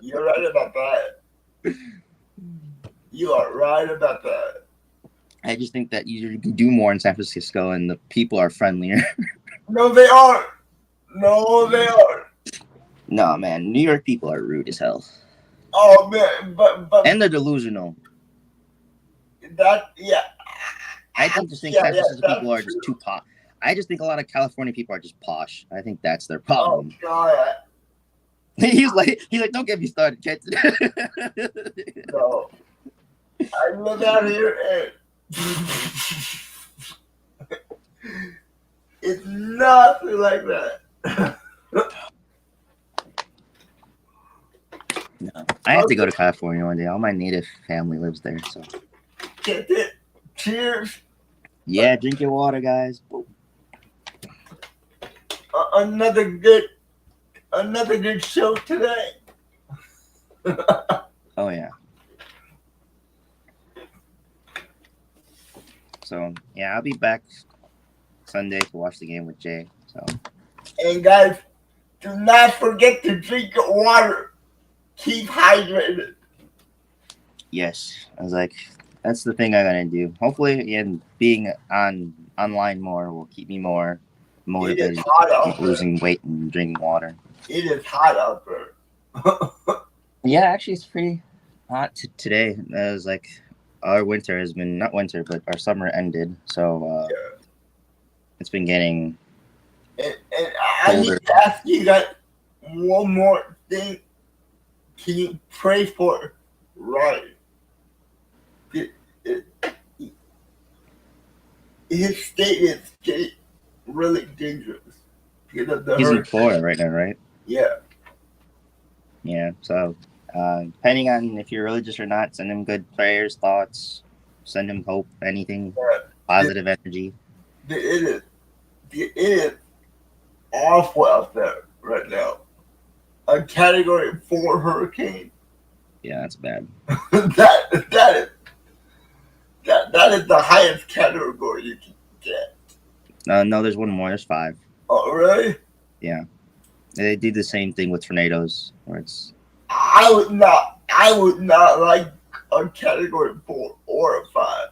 Speaker 2: You're right about that. You are right about that.
Speaker 1: I just think that you can do more in San Francisco, and the people are friendlier.
Speaker 2: No, they aren't. No, they aren't.
Speaker 1: No, man. New York people are rude as hell.
Speaker 2: Oh, man. But
Speaker 1: and they're delusional.
Speaker 2: That, yeah.
Speaker 1: I just think San Francisco people are just too posh. I just think a lot of California people are just posh. I think that's their problem.
Speaker 2: Oh God.
Speaker 1: he's like, don't get me started, kids.
Speaker 2: No. I live out here and it's nothing like that.
Speaker 1: No, I have to go to California one day. All my native family lives there, so.
Speaker 2: Get it. Cheers.
Speaker 1: Yeah, drink your water, guys.
Speaker 2: Another good show today.
Speaker 1: Oh yeah. So yeah, I'll be back Sunday to watch the game with Jay. So.
Speaker 2: And guys, do not forget to drink your water. Keep hydrated.
Speaker 1: Yes, I was like, that's the thing I gotta do. Hopefully, again, being online more will keep me more motivated, losing weight and drinking water.
Speaker 2: It is hot out there.
Speaker 1: Yeah, actually, it's pretty hot today. It was like our winter has been not winter, but our summer ended, so it's been getting.
Speaker 2: And I need to ask you guys one more thing. Can you pray for Ryan? His state is getting really dangerous because of the
Speaker 1: He's
Speaker 2: hurricane.
Speaker 1: in Florida right now, right?
Speaker 2: Yeah.
Speaker 1: Yeah. So, depending on if you're religious or not, send him good prayers, thoughts, send him hope, anything, positive energy.
Speaker 2: It is awful out there right now. A Category 4 hurricane.
Speaker 1: Yeah, that's bad.
Speaker 2: that is the highest category you can get.
Speaker 1: No, there's one more. There's 5.
Speaker 2: Oh, really?
Speaker 1: Yeah, they do the same thing with tornadoes, where it's.
Speaker 2: I would not like a Category 4 or a 5.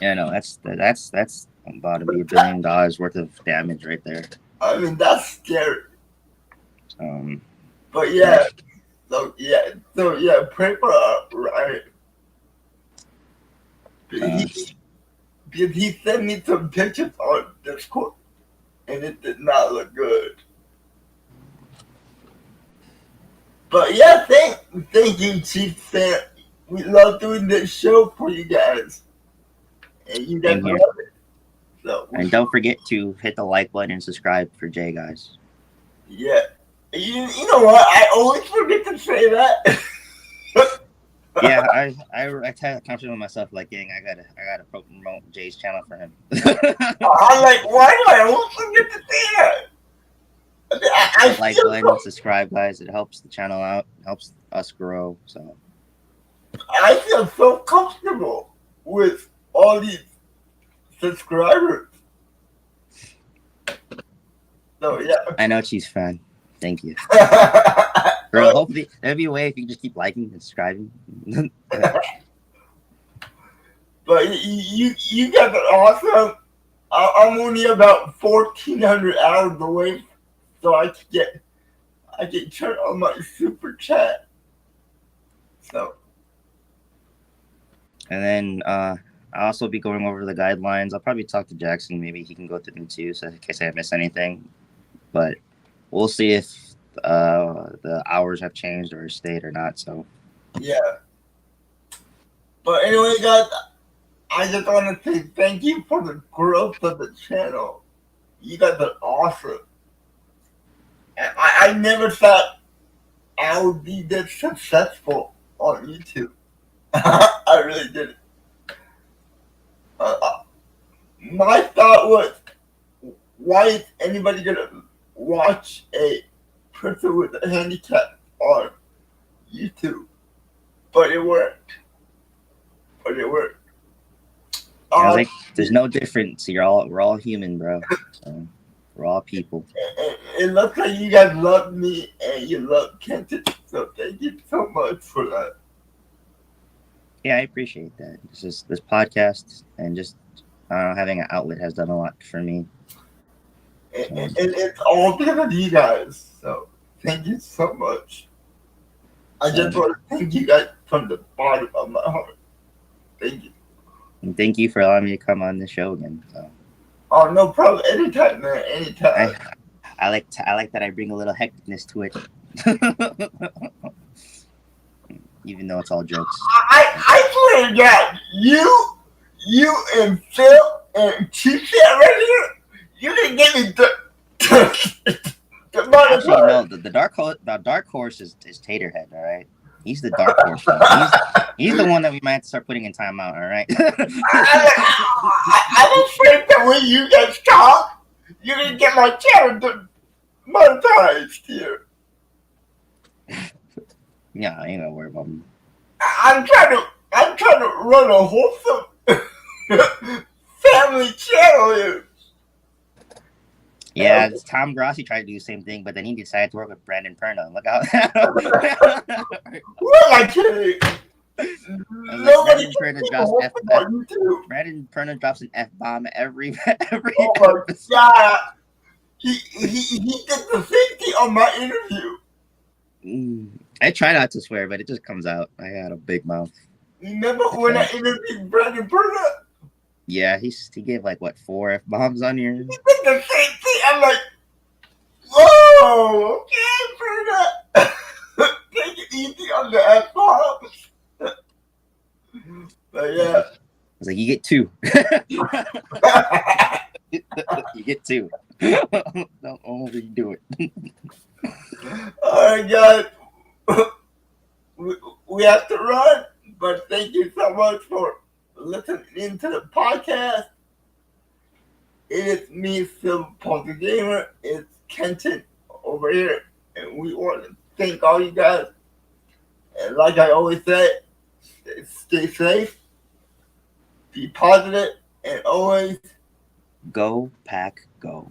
Speaker 1: Yeah, no, that's about to be $1 billion worth of damage right there.
Speaker 2: I mean, that's scary. But pray for Ryan. Because he sent me some pictures on Discord, and it did not look good. But yeah, thank you, Chief Sam. We love doing this show for you guys, and you guys love it. So
Speaker 1: and don't forget to hit the like button and subscribe for Jay, guys.
Speaker 2: Yeah. You know what? I always forget to say that.
Speaker 1: Yeah, I had a conversation with myself, like, dang, I gotta promote Jay's channel for him.
Speaker 2: I'm like, why do I always forget to say that? I
Speaker 1: like button, subscribe, guys. It helps the channel out, helps us grow. So
Speaker 2: I feel so comfortable with all these subscribers. So yeah,
Speaker 1: I know she's fan. Thank you. Bro, hopefully that'd be a way if you just keep liking and subscribing.
Speaker 2: But you guys are awesome. I'm only about 1,400 hours away, so I can turn on my super chat. So.
Speaker 1: And then I'll also be going over the guidelines. I'll probably talk to Jackson. Maybe he can go through them too, so in case I miss anything. But we'll see if the hours have changed or stayed or not. So
Speaker 2: yeah. But anyway, guys, I just want to say thank you for the growth of the channel. You guys are awesome. I never thought I would be this successful on YouTube. I really didn't. My thought was, why is anybody gonna watch a person with a handicap on YouTube? But it worked.
Speaker 1: I was like, there's no difference. We're all human, bro. So we're all people.
Speaker 2: It looks like you guys love me and you love Kenton, so thank you so much for that.
Speaker 1: Yeah, I appreciate that. This podcast and just having an outlet has done a lot for me.
Speaker 2: And it's all because of you guys, so thank you so much. I just want to thank you guys from the bottom of my heart. Thank you.
Speaker 1: And thank you for allowing me to come on the show again. So.
Speaker 2: Oh, no problem. Anytime, man. Anytime.
Speaker 1: I like that I bring a little hecticness to it. Even though it's all jokes.
Speaker 2: I swear to God, you and Phil and Chief right here, you can get me the
Speaker 1: Actually, no. The dark horse is Taterhead. All right, he's the dark horse. He's the one that we might have to start putting in timeout. All right.
Speaker 2: I'm afraid that when you guys talk, you're gonna get my channel monetized here.
Speaker 1: Yeah, I ain't gonna worry about me.
Speaker 2: I'm trying to run a wholesome family channel here.
Speaker 1: Yeah, Tom Grossi tried to do the same thing, but then he decided to work with Brandon Perna. Look out!
Speaker 2: What am I kidding? Nobody
Speaker 1: Brandon Perna drops an F-bomb every
Speaker 2: Oh my God! He did the same thing on my interview.
Speaker 1: I try not to swear, but it just comes out. I got a big mouth.
Speaker 2: Remember when I interviewed Brandon Perna?
Speaker 1: Yeah, he gave like what 4 F-bombs on here.
Speaker 2: He did the same thing. I'm like, whoa, okay, Perna, take it easy on the F-bombs. But yeah,
Speaker 1: I was like, you get 2. You get 2. Don't overdo it.
Speaker 2: All right, guys. We have to run, but thank you so much for listening into the podcast. It is me, Silver Pulse Gamer. It's Kenton over here, and we want to thank all you guys. And like I always say, stay safe, be positive, and always
Speaker 1: go pack, go.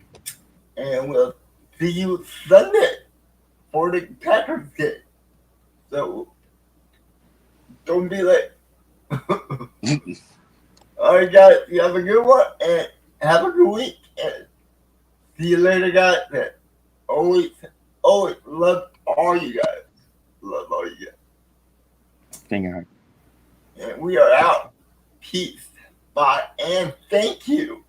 Speaker 2: And we'll see you Sunday for the Packers game. So don't be late. All right, guys. You have a good one and have a good week. And see you later, guys. And always love all you guys. Love all you guys.
Speaker 1: Finger heart.
Speaker 2: And we are out. Peace. Bye. And thank you.